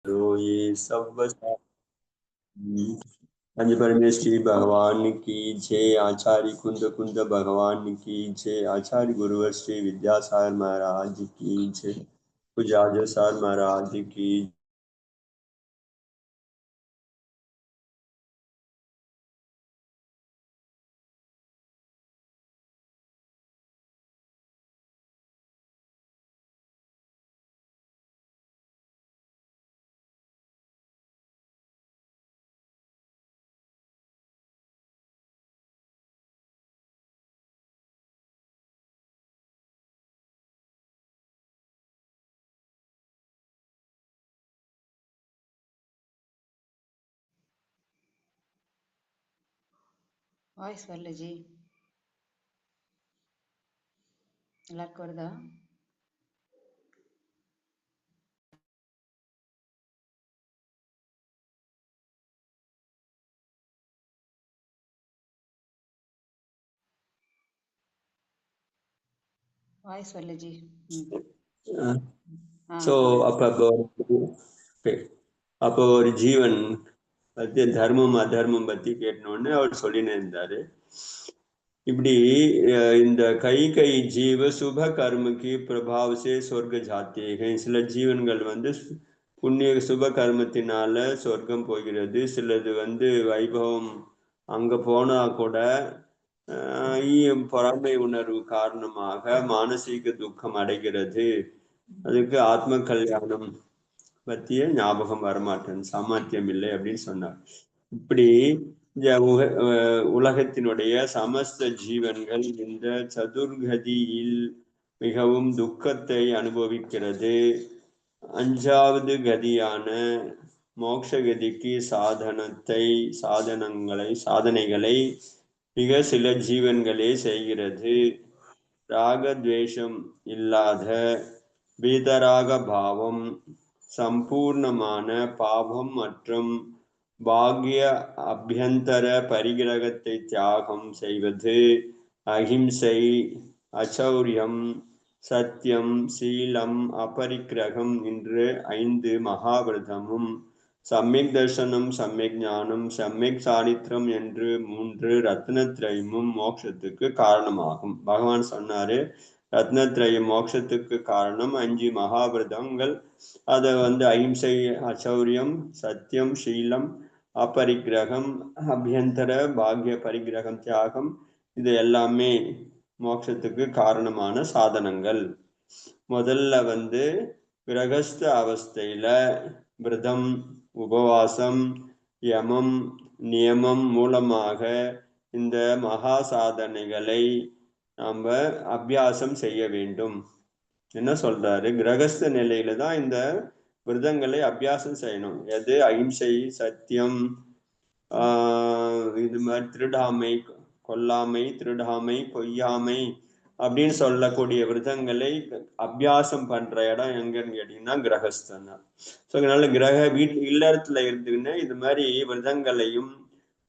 ये सब पंज परमेश्वरी भगवान की जय। आचार्य कुंद कुंद भगवान की जय। आचार्य गुरुवर श्री विद्यासागर महाराज की जय। पूज्य सार महाराज की। வாய்ஸ் வரல ஜி. எல்லாருக்கும் வருதா? வாய்ஸ் வரல ஜி. ஸோ அப்போ ஒரு ஜீவன் பத்தி தர்மம் அதர்மம் பத்தி கேட்டோன்னு அவர் சொல்லின்னு இருந்தாரு. இப்படி இந்த கை ஜீவ சுப கர்மக்கு பிரபாவசே சொர்க்க ஜாத்தியக. சில ஜீவன்கள் வந்து புண்ணிய சுப கர்மத்தினால சொர்க்கம் போகிறது. சிலது வந்து வைபவம் அங்க போனா கூட பொறாமை உணர்வு காரணமாக மானசீக துக்கம் அடைகிறது. அதுக்கு ஆத்ம கல்யாணம் பத்திய ஞாபகம் வரமாட்டேன், சாமர்த்தியம் இல்லை அப்படின்னு சொன்னார். இப்படி உலகத்தினுடைய சமஸ்த ஜீவன்கள் இந்த சதுர்கதியில் மிகவும் துக்கத்தை அனுபவிக்கிறது. அஞ்சாவது கதியான மோட்சகதிக்கு சாதனைகளை மிக சில ஜீவன்களே செய்கிறது. ராகத்வேஷம் இல்லாத பீதராக பாவம், சம்பூர்ணமான பாவம் மற்றும் பாக்ய அபியந்தர பரிகிரகத்தை தியாகம் செய்வது, அஹிம்சை, அச்சௌரியம், சத்தியம், சீலம், அபரிக்கிரகம் என்று 5 மகாவிரதமும், சம்யக் தர்சனம், சம்யக் ஞானம், சம்யக் சாரித்திரம் என்று 3 ரத்னத்ரயமும் மோட்சத்துக்கு காரணமாகும். பகவான் சொன்னாரு, ரத்னத்ரயம் மோட்சத்துக்கு காரணம் 5 மகாவிரதங்கள். அதை அஹிம்சை, அச்சௌரியம், சத்தியம், சீலம், அபரிக்கிரகம், அபியந்தர பாக்ய பரிகிரகம், தியாகம், இது எல்லாமே மோட்சத்துக்கு காரணமான சாதனங்கள். முதல்ல கிரகஸ்த அவஸ்தையில விரதம், உபவாசம், யமம், நியமம் மூலமாக இந்த மகா சாதனைகளை நாம அபியாசம் செய்ய வேண்டும். என்ன சொல்றாரு? கிரகஸ்த நிலையில தான் இந்த விரதங்களை அபியாசம் செய்யணும். எது? அஹிம்சை, சத்தியம், இது மாதிரி திருடாமை, கொல்லாமை, திருடாமை, பொய்யாமை அப்படின்னு சொல்லக்கூடிய விரதங்களை அபியாசம் பண்ற இடம் எங்கன்னு கேட்டீங்கன்னா கிரகஸ்தன். ஸோ அதனால இல்லறத்துல இருந்துன்னு இது மாதிரி விரதங்களையும்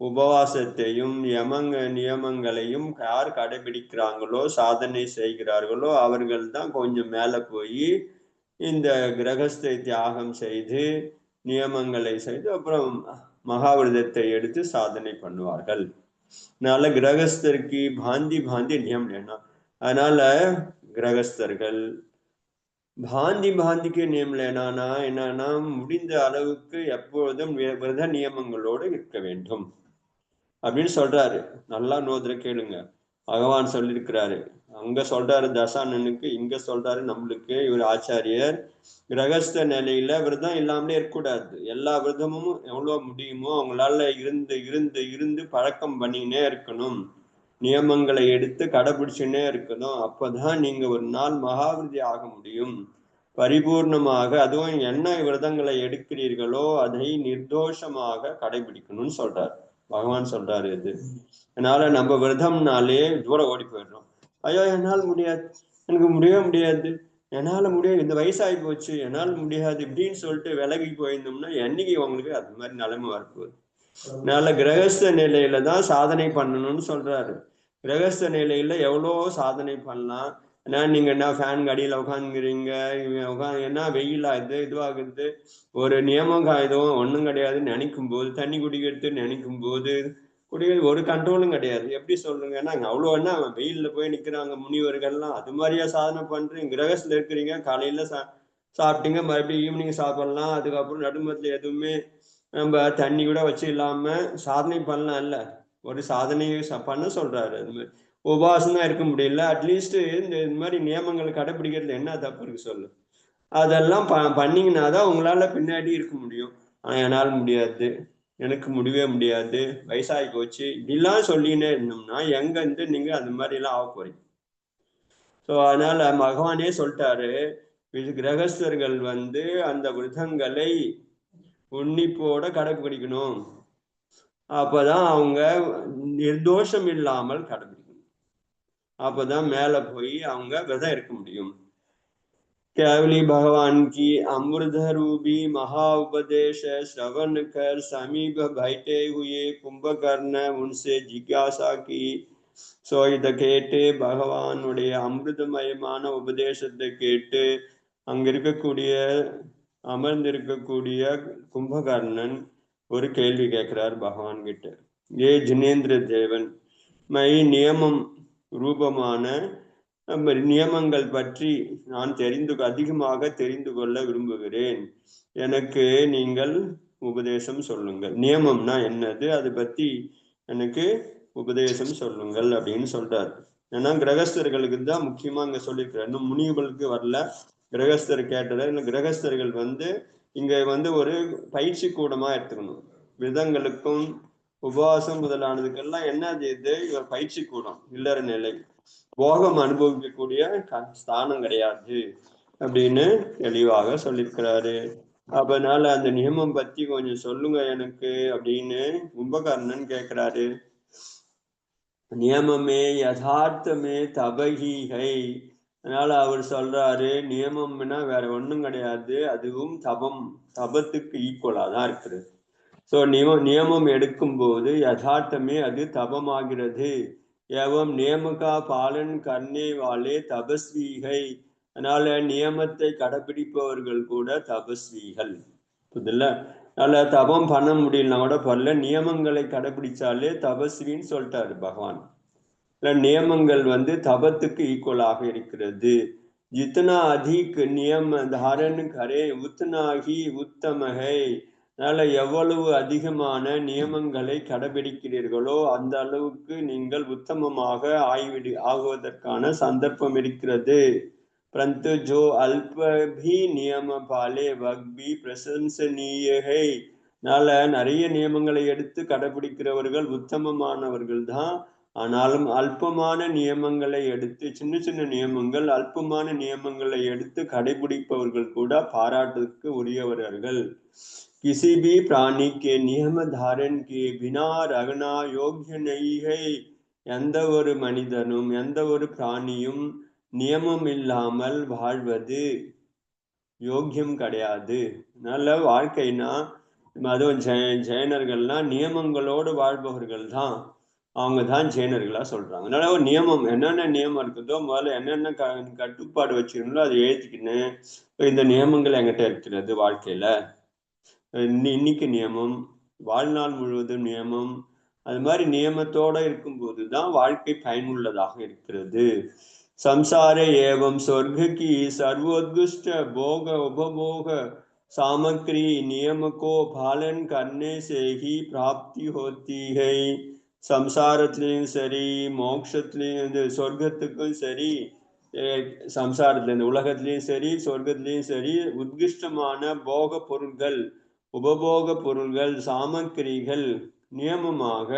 உபவாசத்தையும் நியமங்களையும் யார் கடைபிடிக்கிறாங்களோ, சாதனை செய்கிறார்களோ, அவர்கள் தான் கொஞ்சம் மேல போய் இந்த கிரகஸ்தை தியாகம் செய்து நியமங்களை செய்து அப்புறம் மகாவிரதத்தை எடுத்து சாதனை பண்ணுவார்கள். அதனால கிரகஸ்தருக்கு பாந்தி நியம் வேணும். அதனால கிரகஸ்தர்கள் பாந்திக்கு நியம் லேனானா என்னன்னா, முடிந்த அளவுக்கு எப்பொழுதும் விரத நியமங்களோடு இருக்க வேண்டும் அப்படின்னு சொல்றாரு. நல்லா நோதுல கேளுங்க. பகவான் சொல்லியிருக்கிறாரு. அங்க சொல்றாரு தசானனுக்கு, இங்க சொல்றாரு நம்மளுக்கு. இவர் ஆச்சாரியர் கிரகஸ்த நிலையில விரதம் இல்லாமலே இருக்கக்கூடாது. எல்லா விரதமும் எவ்வளவு முடியுமோ அவங்களால இருந்து பழக்கம் பண்ணினே இருக்கணும். நியமங்களை எடுத்து கடைபிடிச்சுன்னே இருக்கணும். அப்பதான் நீங்க ஒரு நாள் மகாவிருதி ஆக முடியும் பரிபூர்ணமாக. அதுவும் என்ன விரதங்களை எடுக்கிறீர்களோ அதை நிர்தோஷமாக கடைபிடிக்கணும்னு சொல்றாரு. பகவான் சொல்றாரு இது. அதனால நம்ம விரதம்னாலே தூரம் ஓடி போயிடுறோம். ஐயோ என்னால் முடியாது, எனக்கு முடியாது, என்னால முடியாது, இந்த வயசாகி போச்சு, என்னால் முடியாது இப்படின்னு சொல்லிட்டு விலகி போயிருந்தோம்னா என்னைக்கு உங்களுக்கு அது மாதிரி நிலைமை வரப்போகுது. அதனால கிரகஸ்த நிலையில தான் சாதனை பண்ணணும்னு சொல்றாரு. கிரகஸ்த நிலையில எவ்வளோ சாதனை பண்ணலாம். ஏன்னா நீங்க என்ன ஃபேன் அடியில் உட்காந்துக்கிறீங்க, என்ன வெயில் ஆகுது இதுவாகுது, ஒரு நியமம் எதுவும் ஒன்றும் கிடையாதுன்னு நினைக்கும் போது, தண்ணி குடிக்கிறது நினைக்கும் போது குடிக்கிறது ஒரு கண்ட்ரோலும் கிடையாது. எப்படி சொல்லுங்க? ஏன்னா அவ்வளோ என்ன வெயில்ல போய் நிற்கிறாங்க முனிவர்கள்லாம், அது மாதிரியா சாதனை பண்றீங்க? கிரகஸ்ல இருக்கிறீங்க, காலையில சாப்பிட்டீங்க, மறுபடியும் ஈவினிங் சாப்பிடலாம், அதுக்கப்புறம் நடுமத்தில் எதுவுமே நம்ம தண்ணி கூட வச்சு இல்லாம சாதனை பண்ணலாம் இல்ல? ஒரு சாதனையை பண்ண சொல்றாரு. அது மாதிரி உபவாசம் தான் இருக்க முடியல, அட்லீஸ்ட் இந்த மாதிரி நியமங்கள் கடைபிடிக்கிறது என்ன தப்பு இருக்கு சொல்லு? அதெல்லாம் பண்ணீங்கன்னா தான் உங்களால பின்னாடி இருக்க முடியும். ஆனா என்னால் முடியாது, எனக்கு முடியவே முடியாது, வயசாகி போச்சு, இப்படிலாம் சொல்லினே இருந்தோம்னா எங்க இருந்து நீங்க அந்த மாதிரி எல்லாம் ஆக போறீங்க? ஸோ அதனால பகவானே சொல்லிட்டாரு, இது கிரகஸ்தர்கள் அந்த விரதங்களை உன்னிப்போட கடைபிடிக்கணும். அப்பதான் அவங்க நிர்தோஷம் இல்லாமல் கடைபிடிக்கணும். அப்பதான் மேல போய் அவங்க விரதம் இருக்க முடியும். केवली भगवान की अमृत रूपी महा उपदेश श्रवण कर समीप बैठे हुए कुंभकर्ण उनसे जिज्ञासा की. ஸோ இதை கேட்டு பகவானுடைய அமிர்தமயமான உபதேசத்தை கேட்டு அங்க இருக்கக்கூடிய அமர்ந்திருக்கக்கூடிய கும்பகர்ணன் ஒரு கேள்வி கேட்கிறார் பகவான் கிட்ட. ஏ ஜினேந்திர தேவன், மை நியமம் ரூபமான நியமங்கள் பற்றி நான் அதிகமாக தெரிந்து கொள்ள விரும்புகிறேன். எனக்கு நீங்கள் உபதேசம் சொல்லுங்கள். நியமம்னா என்னது, அதை பத்தி எனக்கு உபதேசம் சொல்லுங்கள் அப்படின்னு சொல்றாரு. ஏன்னா கிரகஸ்தர்களுக்கு தான் முக்கியமா இங்க சொல்லியிருக்கிறார். இன்னும் முனிவர்களுக்கு வரல, கிரகஸ்தர் கேட்டதை. கிரகஸ்தர்கள் இங்க ஒரு பயிற்சி கூடமா எடுத்துக்கணும். விதங்களுக்கும் உபவாசம் முதலானதுக்கெல்லாம் என்ன இது இவர் பயிற்சி கூடம், இல்லற நிலை, போகம் அனுபவிக்கக்கூடிய ஸ்தானம் கிடையாது அப்படின்னு தெளிவாக சொல்லியிருக்கிறாரு. அதனால அந்த நியமம் பத்தி கொஞ்சம் சொல்லுங்க எனக்கு அப்படின்னு கும்பகர்ணன் கேட்கிறாரு. நியமமே யதார்த்தமே தபகிகை. அதனால அவர் சொல்றாரு, நியமம்னா வேற ஒண்ணும் கிடையாது, அதுவும் தபத்துக்கு ஈக்குவலா தான் இருக்குது. ஸோ நியமம் எடுக்கும் போது யதார்த்தமே அது தபமாகிறது. एवं नियम का पालन करने वाले तपस्वीகள். அதனால நியமத்தை கடைபிடிப்பவர்கள் கூட தபஸ்விகள். புரியல? அதனால தபம் பண்ண முடியலன்னா கூட பரல, நியமங்களை கடைபிடிச்சாலே தபஸ்வின்னு சொல்லிட்டாரு பகவான். நியமங்கள் தபத்துக்கு ஈக்குவலாக இருக்கிறது. जितना अधिक नियम धारण करे उतना ही उत्तम है. அதனால எவ்வளவு அதிகமான நியமங்களை கடைபிடிக்கிறீர்களோ அந்த அளவுக்கு நீங்கள் உத்தமமாக ஆகுவதற்கான சந்தர்ப்பம் இருக்கிறது. परंतु जो अल्प भी नियम पाले वह भी प्रशंसनीय है. அதனால நிறைய நியமங்களை எடுத்து கடைபிடிக்கிறவர்கள் உத்தமமானவர்கள் தான். ஆனாலும் அல்பமான நியமங்களை எடுத்து, சின்ன சின்ன நியமங்கள், அல்பமான நியமங்களை எடுத்து கடைபிடிப்பவர்கள் கூட பாராட்டுக்கு உரியவர்கள். किसी भी प्राणी के नियम धारण के बिना रहना योग्य नहीं है. எந்த ஒரு மனிதனும் எந்த ஒரு பிராணியும் நியமம் இல்லாமல் வாழ்வது யோக்கியம் கிடையாது. நல்ல வாழ்க்கைனா அதுவும் ஜெயனர்கள்லாம் நியமங்களோடு வாழ்பவர்கள் தான், அவங்க தான் ஜெயனர்களா சொல்றாங்க. அதனால ஒரு நியமம், என்னென்ன நியமம் இருக்குதோ முதல்ல என்னென்ன கட்டுப்பாடு வச்சுக்கணுங்களோ அதை எழுதிக்கின்னு இந்த நியமங்கள் என்கிட்ட இருக்கிறது வாழ்க்கையில, இன்னைக்கு நியமம், வாழ்நாள் முழுவதும் நியமம், அது மாதிரி நியமத்தோட இருக்கும்போது தான் வாழ்க்கை பயனுள்ளதாக இருக்கிறது. संसार एवं स्वर्ग की सर्वोत्कृष्ट भोग उपभोग सामग्री नियम को पालन करने से ही प्राप्ति होती है. சம்சாரத்திலையும் சரி, மோட்சத்திலையும் சொர்க்கத்துக்கும் சரி, சம்சாரத்துல இந்த உலகத்திலையும் சரி சொர்க்கத்திலையும் சரி உத்கிருஷ்டமான போக பொருள்கள், உபபோக பொருள்கள், சாமக்கிரிகள் நியமமாக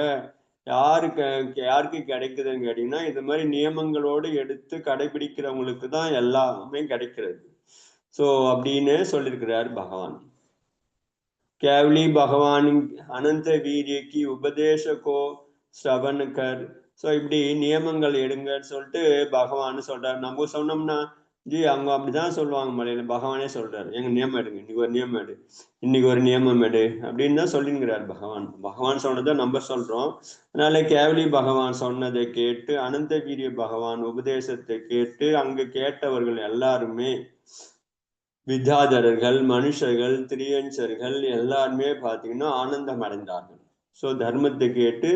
யாருக்கு கிடைக்குதுன்னு கேட்டீங்கன்னா இது மாதிரி நியமங்களோடு எடுத்து கடைபிடிக்கிறவங்களுக்கு தான் எல்லாமே கிடைக்கிறது. ஸோ அப்படின்னு சொல்லியிருக்கிறார் பகவான். கேவலி பகவான் அனந்த வீரியக்கு உபதேசக்கோ ஸ்ரவணக்கர். ஸோ இப்படி நியமங்கள் எடுங்கன்னு சொல்லிட்டு பகவான் சொல்றார். நம்ம சொன்னோம்னா ஜி அவங்க அப்படிதான் சொல்லுவாங்க மலையில. பகவானே சொல்றாரு, எங்க நியமம் எடுங்க, இன்னைக்கு ஒரு நியமம் எடு, இன்னைக்கு ஒரு நியமம் எடு அப்படின்னு தான் சொல்லிங்கிறார் பகவான். பகவான் சொன்னதை நம்ம சொல்றோம். அதனால கேவலி பகவான் சொன்னதை கேட்டு, அனந்த வீரிய பகவான் உபதேசத்தை கேட்டு அங்கு கேட்டவர்கள் எல்லாருமே வித்யாதரர்கள், மனுஷர்கள், திரியஞ்சர்கள் எல்லாருமே பார்த்தீங்கன்னா ஆனந்தம் அடைந்தார்கள். ஸோ தர்மத்தை கேட்டு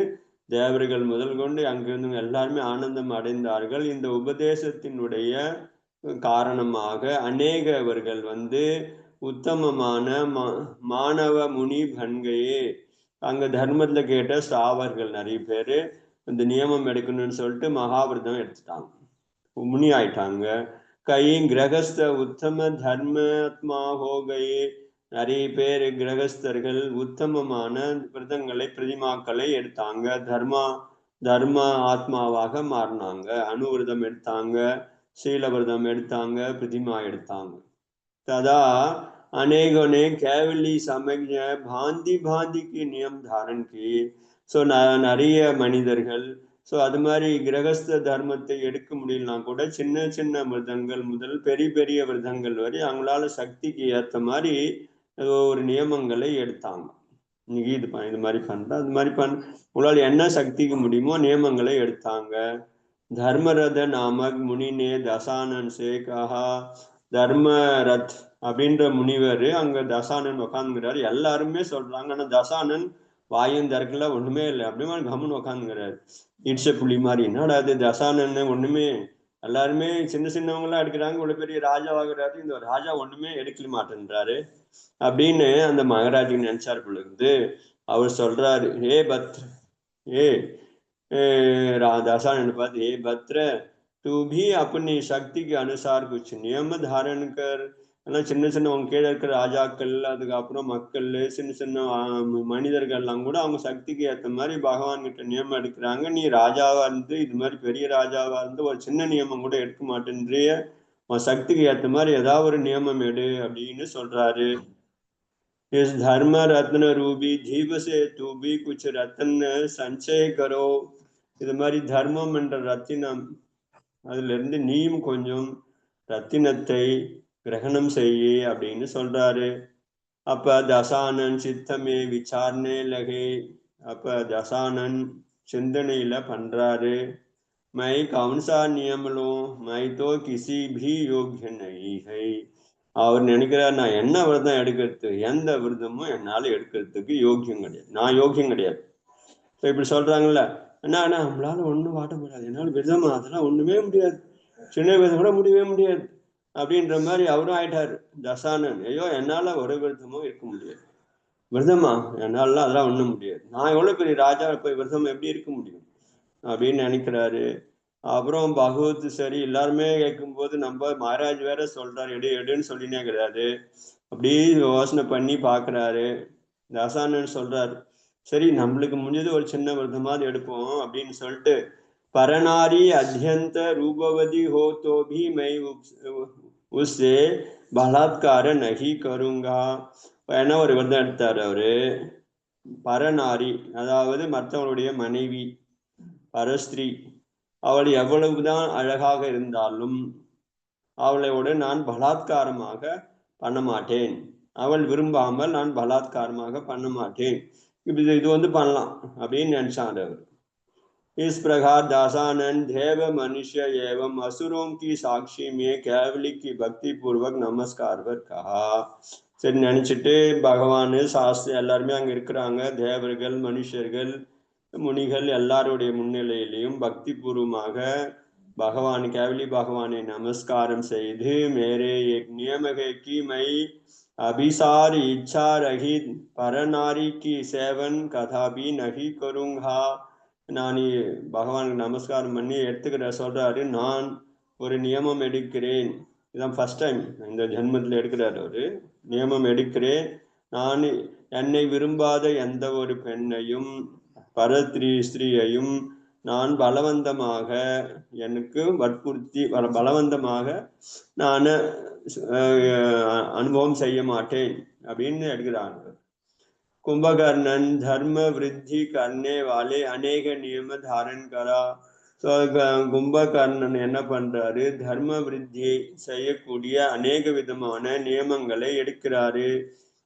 தேவர்கள் முதல் கொண்டு அங்கிருந்து எல்லாருமே ஆனந்தம் அடைந்தார்கள். இந்த உபதேசத்தினுடைய காரணமாக அநேகவர்கள் உத்தமமான மாணவ முனி பன்கையே, அங்க தர்மத்துல கேட்ட ஸ்ராவர்கள் நிறைய பேரு இந்த நியமம் எடுக்கணும்னு சொல்லிட்டு மகாவிரதம் எடுத்துட்டாங்க, முனி ஆயிட்டாங்க. கை கிரகஸ்த உத்தம தர்மாத்மா ஹோகையே, நிறைய பேர் கிரகஸ்தர்கள் உத்தமமான விரதங்களை பிரதிமாக்களை எடுத்தாங்க, தர்ம ஆத்மாவாக மாறினாங்க. அணுவிரதம் எடுத்தாங்க, சீலவிரதம் எடுத்தாங்க, பிரதிமா எடுத்தாங்க. तदा अनेकों ने केवली समझ भांति भांति की नियम धारण की. ஸோ நிறைய மனிதர்கள் அது மாதிரி கிரகஸ்த தர்மத்தை எடுக்க முடியலனா கூட சின்ன சின்ன விரதங்கள் முதல் பெரிய பெரிய விரதங்கள் வரை அவங்களால சக்திக்கு ஏற்ற மாதிரி ஒரு நியமங்களை எடுத்தாங்க. இன்னைக்கு இது மாதிரி பண்ற, அது மாதிரி உங்களால் என்ன சக்திக்கு முடியுமோ நியமங்களை எடுத்தாங்க. தர்மரத நாமக் முனினே தசானன் சேகா, தர்மரத் அப்படின்ற முனிவர் அங்க தசானன் உக்காந்துங்கிறாரு. எல்லாருமே சொல்றாங்க, ஆனா தசானன் வாயும் திறக்கல, ஒண்ணுமே இல்லை, அப்படியே கம்முன்னு உக்காந்துங்கிறாரு. இடிச்ச புலி மாதிரி. என்னடா அது தசானன் ஒண்ணுமே, எல்லாருமே சின்ன சின்னவங்களாம் எடுக்கிறாங்க, இவ்வளவு பெரிய ராஜாவாகிறாரு, இந்த ராஜா ஒண்ணுமே எடுக்க மாட்டேன்றாரு அப்படின்னு அந்த மகாராஜுக்கு நினைச்சாரு பொழுது அவர் சொல்றாரு, ஏ பத்ர, ஏ दशानन पद, हे भद्र तू भी अपनी शक्ति के अनुसार कुछ नियम धारण कर. எல்லாம் சின்ன சின்னவங்க கீழே இருக்கிற ராஜாக்கள், அதுக்கப்புறம் மக்கள், சின்ன சின்ன மனிதர்கள் எல்லாம் கூட அவங்க சக்திக்கு ஏற்ற மாதிரி பகவான் கிட்ட நியமம் எடுக்கிறாங்க. நீ ராஜாவா இருந்து இது மாதிரி பெரிய ராஜாவா இருந்து ஒரு சின்ன நியமம் கூட எடுக்க மாட்டேன்றிய, உன் சக்திக்கு ஏற்ற மாதிரி ஏதாவது ஒரு நியமம் எடு அப்படின்னு சொல்றாரு. इस धर्म रत्न रूबी जीव से तू भी कुछ रत्न संचय करो. இது மாதிரி தர்மம் என்ற ரத்தினம், அதுல இருந்து நீயும் கொஞ்சம் ரத்தினத்தை கிரகணம் செய்ய அப்படின்னு சொல்றாரு. அப்ப தசானன் சித்தமே விசாரணை லகே, அப்ப தசானன் சிந்தனையில பண்றாரு, மை கவுன்சா நியமலும் மை தோ கிசி भी योग्य नहीं है. அவர் நினைக்கிறார், நான் என்ன விரதம் எடுக்கிறது, எந்த விரதமும் என்னால எடுக்கிறதுக்கு யோக்கியம் கிடையாது, நான் யோக்கியம் கிடையாது. இப்படி சொல்றாங்கல்ல, என்ன நம்மளால ஒண்ணும் வாட்ட முடியாது, என்னால விரதமா அதெல்லாம் ஒண்ணுமே முடியாது, சின்ன விரதம் கூட முடியவே முடியாது அப்படின்ற மாதிரி அவரும் ஆயிட்டாரு தசானன். ஐயோ என்னால ஒரு விரதமும் இருக்க முடியாது, விரதமா என்னால அதெல்லாம் ஒண்ணும் முடியாது, நான் எவ்வளவு பெரிய ராஜா போய் விரதம் எப்படி இருக்க முடியும் அப்படின்னு நினைக்கிறாரு. அப்புறம் பகவத் சரி எல்லாருமே கேட்கும்போது நம்ம மகாராஜ் வேற சொல்றாரு எடு எடுன்னு சொல்லினே கிடையாது. அப்படி யோசனை பண்ணி பாக்குறாரு. தசானன் சொல்றாரு, சரி நம்மளுக்கு முடிஞ்சது ஒரு சின்ன விரதமாவது எடுப்போம் அப்படின்னு சொல்லிட்டு, பரநாரி அத்தியந்த ரூபவதி ஹோ தோ பி மை உஸ்ஸே பலாத்கார நகி கருங்கா. என்ன ஒரு விரதம் எடுத்தாரு அவரு, பரநாரி அதாவது மற்றவருடைய மனைவி, பரஸ்திரீ, அவள் எவ்வளவுதான் அழகாக இருந்தாலும் அவளோடு நான் பலாத்காரமாக பண்ண மாட்டேன், அவள் விரும்பாமல் நான் பலாத்காரமாக பண்ண மாட்டேன், இது பண்ணலாம் அப்படின்னு நினைச்சார் அவர். इस प्रकार दासानन देव मनुष्य एवं असुरों की साक्षी में केवली की भक्ति पूर्वक नमस्कार पर कहा. சரி நினைச்சிட்டு பகவான் சாஸ்திரி எல்லாருமே அங்க இருக்கிறாங்க, தேவர்கள், மனுஷர்கள், முனிகள் எல்லாருடைய முன்னிலையிலையும் பக்தி பூர்வமாக பகவான் கேவலி பகவானை நமஸ்காரம் செய்து, மேரே एक नियम है कि मैं अभिसार इच्छा रहित परनारी की सेवन कदापि नहीं करूंगा. நான் பகவானுக்கு நமஸ்காரம் பண்ணி எடுத்துக்கிற சொல்றாரு, நான் ஒரு நியமம் எடுக்கிறேன், இதான் ஃபர்ஸ்ட் டைம் இந்த ஜென்மத்தில் எடுக்கிறார் அவரு. நியமம் எடுக்கிறேன், நான் என்னை விரும்பாத எந்த ஒரு பெண்ணையும் ஸ்திரீயையும் நான் பலவந்தமாக, எனக்கு வற்புறுத்தி பலவந்தமாக நான் அனுபவம் செய்ய மாட்டேன் அப்படின்னு எடுக்கிறாங்க. कुंभकर्णन धर्म वृद्धि करने वाले अनेक नियम धारण करा. கும்பகர்ணன் என்ன பண்றாரு, தர்ம விருத்தியை செய்யக்கூடிய அநேக விதமான நியமங்களை எடுக்கிறாரு.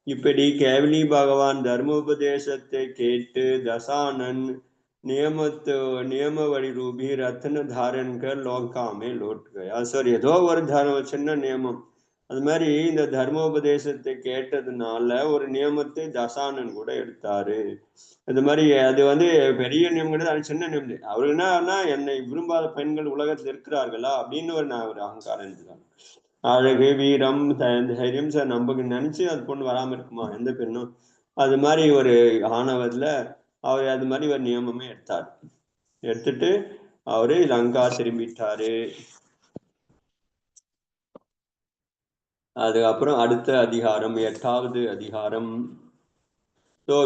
இப்படி கேவலி பகவான் தர்மோபதேசத்தை கேட்டு தசானன் நியமவழி ரூபி ரத்ன தாரன்கர் லோகாமே லோட் கயா. சார் ஏதோ ஒரு சின்ன நியமம், அது மாதிரி இந்த தர்மோபதேசத்தை கேட்டதுனால ஒரு நியமத்தை தசானன் கூட எடுத்தாரு. இது மாதிரி அது பெரிய நியமம் கிடையாது, அது சின்ன நியமம். அவரு என்னன்னா, என்னை விரும்பாத பெண்கள் உலகத்தில் இருக்கிறார்களா அப்படின்னு ஒரு அகங்காரம் இருந்துதான். அழகு, வீரம், தைரியம் சார் நமக்கு நினைச்சு அது பொண்ணு வராம இருக்குமா எந்த பெண்ணும்? அது மாதிரி ஒரு ஆணவத்துல அவர் அது மாதிரி ஒரு நியமமே எடுத்தார். எடுத்துட்டு அவரு லங்கா திரும்பிட்டாரு. அதுக்கப்புறம் அடுத்த அதிகாரம், 8வது அதிகாரம்.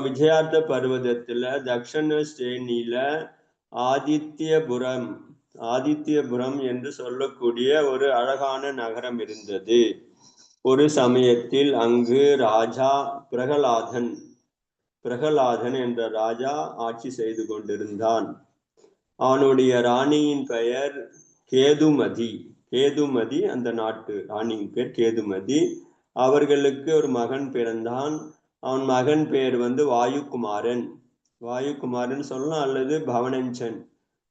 விஜயார்த்த பர்வதத்துல தக்ஷண ஸ்ரேணியில ஆதித்யபுரம் என்று சொல்லக்கூடிய ஒரு அழகான நகரம் இருந்தது. ஒரு சமயத்தில் அங்கு ராஜா பிரகலாதன் என்ற ராஜா ஆட்சி செய்து கொண்டிருந்தான். அவனுடைய ராணியின் பெயர் கேதுமதி. அந்த நாட்டு ராணியின் பேர் கேதுமதி. அவர்களுக்கு ஒரு மகன் பிறந்தான். அவன் மகன் பேர் வாயுகுமாரன் சொல்லலாம், அல்லது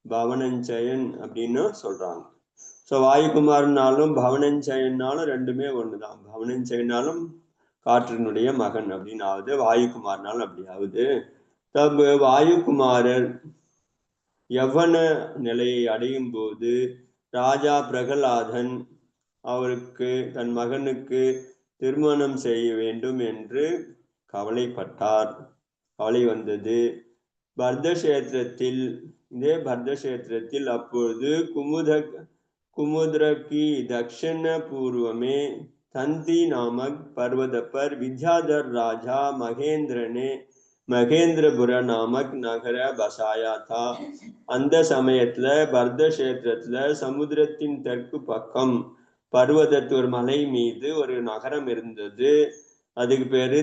பவனஞ்சயன் அப்படின்னு சொல்றாங்க. ஸோ வாயுகுமாரனாலும் பவனஞ்சயன்னாலும் ரெண்டுமே ஒண்ணுதான். பவனஞ்சயனாலும் காற்றினுடைய மகன் அப்படின்னு ஆகுது, வாயுகுமாரனாலும் அப்படி ஆகுது. வாயுகுமாரர் யவன நிலையை அடையும் போது ராஜா பிரகலாதன் அவருக்கு தன் மகனுக்கு திருமணம் செய்ய வேண்டும் என்று கவலை வந்தது. பர்தக்ஷேத்திரத்தில் அப்பொழுது कुमुद्रकी दक्षिण पूर्व में तंती नामक पर्वत पर विद्याधर राजा மகேந்திரபுர நாமக் நகர பசாயா தா. அந்த சமயத்துல பர்தக்ஷேத்திரத்துல சமுத்திரத்தின் தெற்கு பக்கம் பர்வதத்து ஒரு மலை மீது ஒரு நகரம் இருந்தது. அதுக்கு பேரு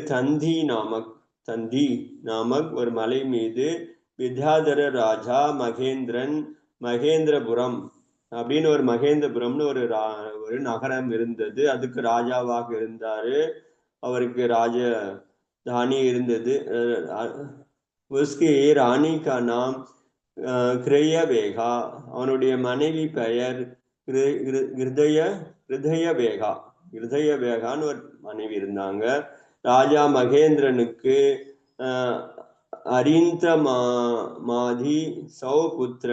தந்தி நாமக் ஒரு மலை மீது வித்யாதர ராஜா மகேந்திரபுரம் அப்படின்னு ஒரு மகேந்திரபுரம்னு ஒரு நகரம் இருந்தது. அதுக்கு ராஜாவாக இருந்தாரு. அவருக்கு ராஜதானி இருந்தது. உஸ்கி ராணி கா நாம் கிரயவேகா. அவனுடைய மனைவி பெயர் ஹிருதயவேகான்னு ஒரு மனைவி இருந்தாங்க. ராஜா மகேந்திரனுக்கு அரிந்தமாதி சௌபுத்திர,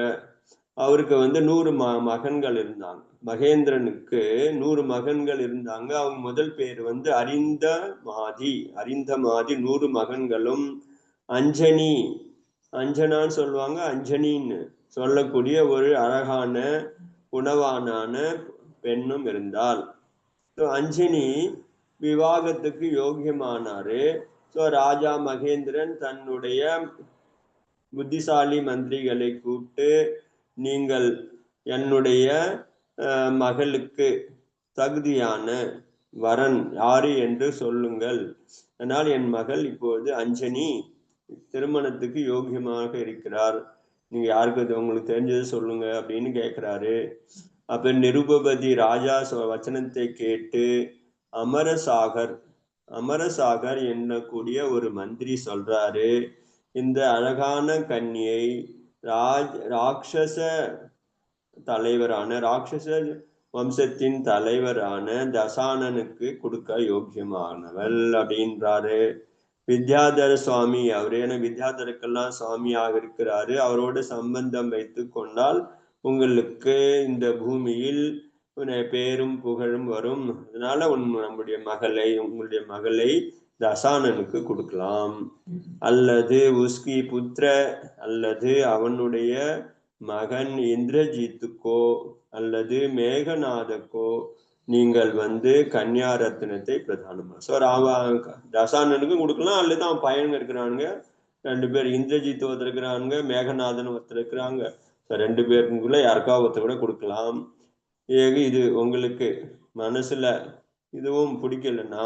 அவருக்கு 100 மகன்கள் இருந்தாங்க. மகேந்திரனுக்கு 100 மகன்கள் இருந்தாங்க. அவங்க முதல் பேர் அரிந்தமாதி 100 மகன்களும் அஞ்சனான்னு சொல்லுவாங்க, அஞ்சனின்னு சொல்லக்கூடிய ஒரு அழகான குணவானான பெண்ணும் இருந்தாள். அஞ்சனி விவாகத்துக்கு யோகியமானாரு. ராஜா மகேந்திரன் தன்னுடைய புத்திசாலி மந்திரிகளை கூப்பிட்டு, நீங்கள் என்னுடைய மகளுக்கு தகுதியான வரன் யாரு என்று சொல்லுங்கள். அதனால் என் மகள் இப்போது அஞ்சனி திருமணத்துக்கு யோகியமாக இருக்கிறார். நீங்க யாருக்கு உங்களுக்கு தெரிஞ்சது சொல்லுங்க அப்படின்னு கேட்கிறாரு. அப்ப நிருபபதி ராஜா வச்சனத்தை கேட்டு அமரசாகர் என்னக்கூடிய ஒரு மந்திரி சொல்றாரு, இந்த அழகான கன்னியை ராட்சச வம்சத்தின் தலைவரான தசானனுக்கு கொடுக்க யோக்கியமானவள் அப்படின்றாரு. வித்யாதர சுவாமி அவரு, ஏன்னா வித்யாதருக்கெல்லாம் சுவாமியாக இருக்கிறாரு, அவரோடு சம்பந்தம் வைத்து கொண்டால் உங்களுக்கு இந்த பூமியில் பேரும் புகழும் வரும். அதனால உங்களுடைய மகளை தசானனுக்கு கொடுக்கலாம். அல்லது உஸ்கி புத்திர, அல்லது அவனுடைய மகன் இந்திரஜித்துக்கோ அல்லது மேகநாதக்கோ நீங்கள் கன்னியாரத்னத்தை பிரதானமா. ஸோ தசானனுக்கும் கொடுக்கலாம், அல்லது அவன் பையனுங்க இருக்கிறானுங்க 2 பேர், இந்திரஜித் ஒருத்தர் இருக்கிறானுங்க, மேகநாதன் ஒருத்தர் இருக்கிறாங்க. 2 பேருக்குள்ள யாருக்கா ஒருத்தர் கூட கொடுக்கலாம். இது உங்களுக்கு மனசுல இதுவும் பிடிக்கலன்னா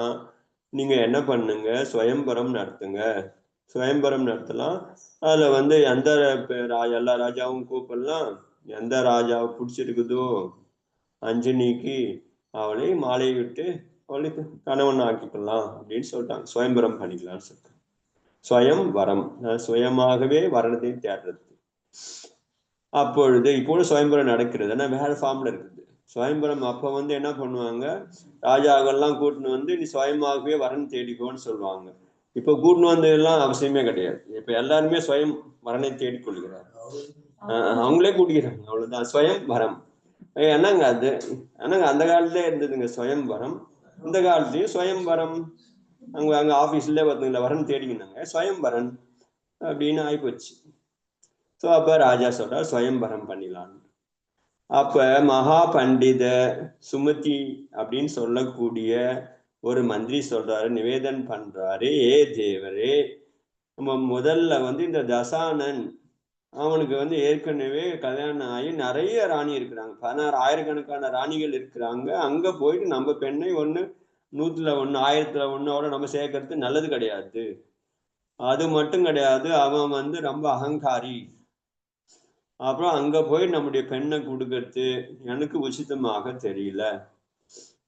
நீங்க என்ன பண்ணுங்க, சுயம்பரம் நடத்தலாம். அதுல எந்த எல்லா ராஜாவும் கூப்பிடலாம், எந்த ராஜாவை பிடிச்சிருக்குதோ அஞ்சனிக்கு அவளை மாலை விட்டு அவளுக்கு கணவன் ஆக்கிக்கலாம் அப்படின்னு சொல்லிட்டாங்க. சுயம்பரம் பண்ணிக்கலாம்னு சொல்லிட்டாங்க. ஸ்வயம் வரம், சுயமாகவே வரத்தை தேடுறது. அப்பொழுது இப்போ சுயம்பரம் நடக்கிறது, ஆனா வேற ஃபார்ம்ல இருக்குது சுயம்பரம். அப்ப என்ன பண்ணுவாங்க, ராஜாக்கள்லாம் கூட்டின்னு வந்து நீ சுயமாகவே வரன் தேடிக்கோன்னு சொல்லுவாங்க. இப்ப கூட்டின்னு வந்ததெல்லாம் அவசியமே கிடையாது. இப்ப எல்லாருமே சுயம் வரனை தேடிக்கொள்கிறார், அவங்களே கூட்டிக்கிறாங்க, அவ்வளவுதான். சுயம் வரம் என்னங்க அது, என்னங்க அந்த காலத்திலே இருந்ததுங்க சுயம் வரம், இந்த காலத்துலயும் சுயம் வரம். அங்க ஆபீஸ்ல பார்த்தீங்களா வரன் தேடிக்கினாங்க, சுயம் வரன் அப்படின்னு ஆயிப்போச்சு. ஸோ அப்ப ராஜா சொல்றார் சுயம்பரம் பண்ணிடலான்னு. அப்ப மகா பண்டித சுமதி அப்படின்னு சொல்லக்கூடிய ஒரு மந்திரி சொல்றாரு, நிவேதன் பண்றாரு, ஏ தேவரே, நம்ம முதல்ல இந்த தசானன் அவனுக்கு ஏற்கனவே கல்யாணம் ஆகி நிறைய ராணி இருக்கிறாங்க, 16,000கணக்கான ராணிகள் இருக்கிறாங்க. அங்க போயிட்டு நம்ம பெண்ணை 100ல் 1 1000ல் 1 நம்ம சேர்க்கறது நல்லது கிடையாது. அது மட்டும் கிடையாது, அவன் ரொம்ப அகங்காரி. அப்புறம் அங்க போய் நம்முடைய பெண்ணை கொடுக்கறது எனக்கு உச்சிதமாக தெரியல.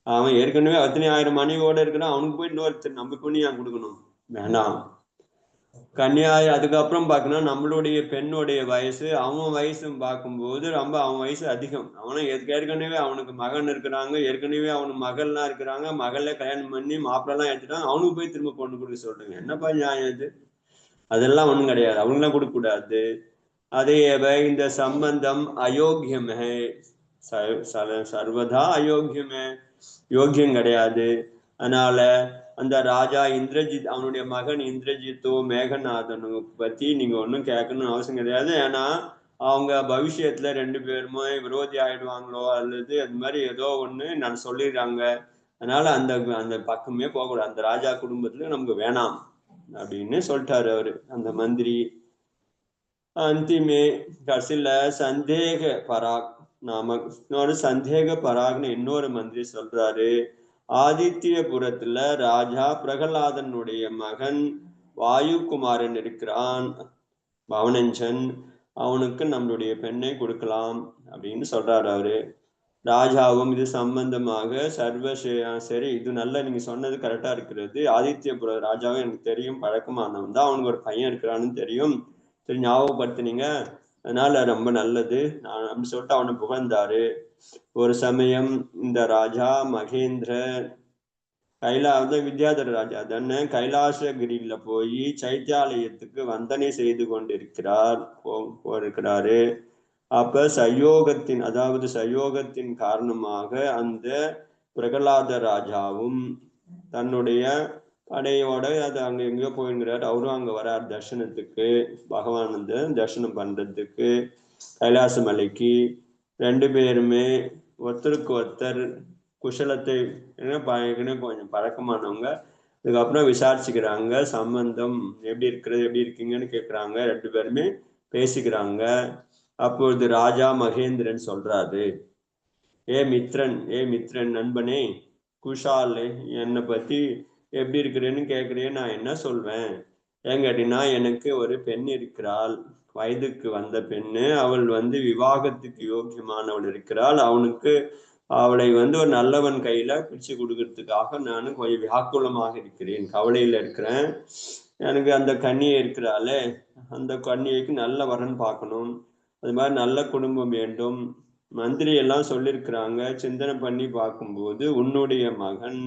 அவன் ஏற்கனவே அத்தனை 1000 மனைவியோட இருக்கிறான், அவனுக்கு போய் இன்னொருத்தர் நம்ம பெண்ணு ஏன் கொடுக்கணும், வேணாம். கன்னியாய் அதுக்கப்புறம் பார்க்கணும், நம்மளுடைய பெண்ணுடைய வயசு அவன் வயசு பார்க்கும்போது அவன் வயசு அதிகம். அவனும் ஏற்கனவே அவனுக்கு மகன் இருக்கிறாங்க, ஏற்கனவே அவனுக்கு மகள்லாம் இருக்கிறாங்க, மகள கல்யாணம் பண்ணி மாப்பிள்ளலாம் எடுத்துட்டாங்க, அவனுக்கு போய் திரும்ப பொண்ணு கொடுக்க சொல்றேங்க, என்னப்பா நியாயம் இது? அதெல்லாம் ஒண்ணும் கிடையாது, அவங்களாம் கொடுக்க கூடாது. அதே இந்த சம்பந்தம் அயோக்கியமே, சர்வதா அயோக்கியமே, யோக்கியம் கிடையாது. அதனால அந்த ராஜா இந்திரஜித், அவனுடைய மகன் இந்திரஜித்தோ மேகநாதனோ பத்தி நீங்க ஒன்றும் கேட்கணும்னு அவசியம் கிடையாது. ஏன்னா அவங்க பவிஷ்யத்துல 2 பேருமே விரோதி ஆயிடுவாங்களோ அல்லது அது மாதிரி ஏதோ ஒண்ணு நான் சொல்லிடுறாங்க. அதனால அந்த அந்த பக்கமே போகக்கூடாது, அந்த ராஜா குடும்பத்துல நமக்கு வேணாம் அப்படின்னு சொல்லிட்டாரு அவரு அந்த மந்திரி. அந்திமே கடைசியில சந்தேக பராக் இன்னொரு சந்தேக பராக்னு இன்னொரு மந்திரி சொல்றாரு, ஆதித்யபுரத்துல ராஜா பிரகலாதனுடைய மகன் வாயுகுமாரன் இருக்கிறான், பவனஞ்சன், அவனுக்கு நம்மளுடைய பெண்ணை கொடுக்கலாம் அப்படின்னு சொல்றாரு அவரு. ராஜாவும் இது சம்பந்தமாக சரி, இது நல்ல நீங்க சொன்னது கரெக்டா இருக்கிறது, ஆதித்யபுர ராஜாவும் எனக்கு தெரியும், பழக்கமானவன் தான், அவனுக்கு ஒரு பையன் இருக்கிறான்னு தெரியும், சரி ஞாபகப்படுத்தினீங்க, அதனால ரொம்ப நல்லது நான் அப்படின்னு சொல்லிட்டு அவனை புகழ்ந்தாரு. ஒரு சமயம் இந்த ராஜா மகேந்திர வித்யாதர ராஜா தானே, கைலாசகிரியில போய் சைத்தியாலயத்துக்கு வந்தனை செய்து கொண்டிருக்கிறார் போயிருக்கிறாரு. அப்ப சயோகத்தின் காரணமாக அந்த பிரகலாத ராஜாவும் தன்னுடைய படையோட அது அங்க எங்கேயோ போயிருக்கிறார், அவரும் அங்க வரார் தர்சனத்துக்கு, பகவான் தர்சனம் பண்றதுக்கு கைலாச மலைக்கு. 2 பேருமே ஒருத்தருக்கு ஒருத்தர் குஷலத்தை கொஞ்சம் பழக்கமானவங்க. அதுக்கப்புறம் விசாரிச்சுக்கிறாங்க, சம்பந்தம் எப்படி இருக்கீங்கன்னு கேட்குறாங்க, 2 பேருமே பேசிக்கிறாங்க. அப்பொழுது ராஜா மகேந்திரன் சொல்றாரு, ஏ மித்ரன் நண்பனே, குஷால், என்னை பத்தி எப்படி இருக்கிறேன்னு கேட்குறேன், நான் என்ன சொல்வேன்? ஏன் கேட்டீங்கன்னா, எனக்கு ஒரு பெண் இருக்கிறாள், வயதுக்கு வந்த பெண்ணு, அவள் விவாகத்துக்கு யோக்கியமானவள் இருக்கிறாள், அவளை ஒரு நல்லவன் கையில பிடிச்சு கொடுக்கறதுக்காக நான் கொஞ்சம் வியாக்குலமாக இருக்கிறேன், கவலையில இருக்கிறேன். எனக்கு அந்த கன்னியை இருக்கிறாளே, அந்த கன்னியைக்கு நல்ல வரன் பார்க்கணும், அது மாதிரி நல்ல குடும்பம் வேண்டும். மந்திரி எல்லாம் சொல்லியிருக்கிறாங்க, சிந்தனை பண்ணி பார்க்கும்போது உன்னுடைய மகன்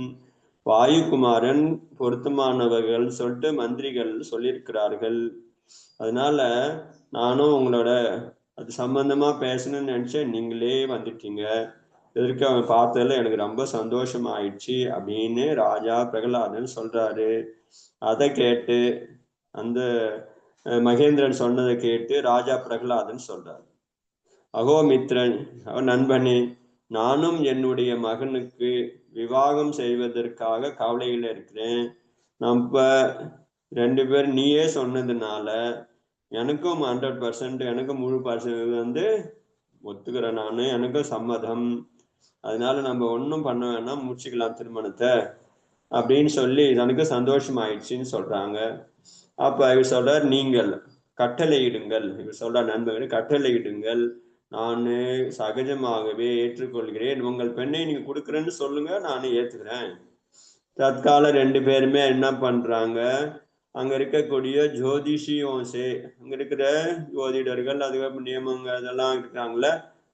வாயுகுமாரன் பொருத்தமானவர்கள் சொல்லிட்டு மந்திரிகள் சொல்லியிருக்கிறார்கள். அதனால நானும் உங்களோட அது சம்பந்தமா பேசணும்னு நினைச்சேன், நீங்களே வந்துட்டீங்க, எதற்கு அவன் பார்த்ததுல எனக்கு ரொம்ப சந்தோஷமா ஆயிடுச்சு அப்படின்னு ராஜா பிரகலாதன் சொல்றாரு. அதை கேட்டு அந்த மகேந்திரன் சொன்னதை கேட்டு ராஜா பிரகலாதன் சொல்றாரு, அகோமித்ரன், அவன் நண்பனே, நானும் என்னுடைய மகனுக்கு விவாகம் செய்வதற்காக கவலையில இருக்கிறேன். நம்ம 2 பேர் நீயே சொன்னதுனால எனக்கும் 100%, எனக்கு முழு % ஒத்துக்கிறேன், நானு எனக்கும் சம்மதம், அதனால நம்ம ஒன்றும் பண்ண வேணாம், முடிச்சுக்கலாம் திருமணத்தை அப்படின்னு சொல்லி எனக்கு சந்தோஷம் ஆயிடுச்சுன்னு சொல்றாங்க. அப்ப இவர் சொல்றார், நீங்கள் கட்டளையிடுங்கள், இவர் சொல்றார், நண்பர்கள் கட்டளையிடுங்கள், நான் சகஜமாகவே ஏற்றுக்கொள்கிறேன். உங்கள் பெண்ணை நீங்க கொடுக்குறேன்னு சொல்லுங்க, நான் ஏத்துக்கிறேன். தற்கால 2 பேருமே என்ன பண்றாங்க, அங்க இருக்கக்கூடிய ஜோதிஷியோசே, அங்க இருக்கிற ஜோதிடர்கள், அதுக்கப்புறம் நியமங்க அதெல்லாம் இருக்காங்கல்ல,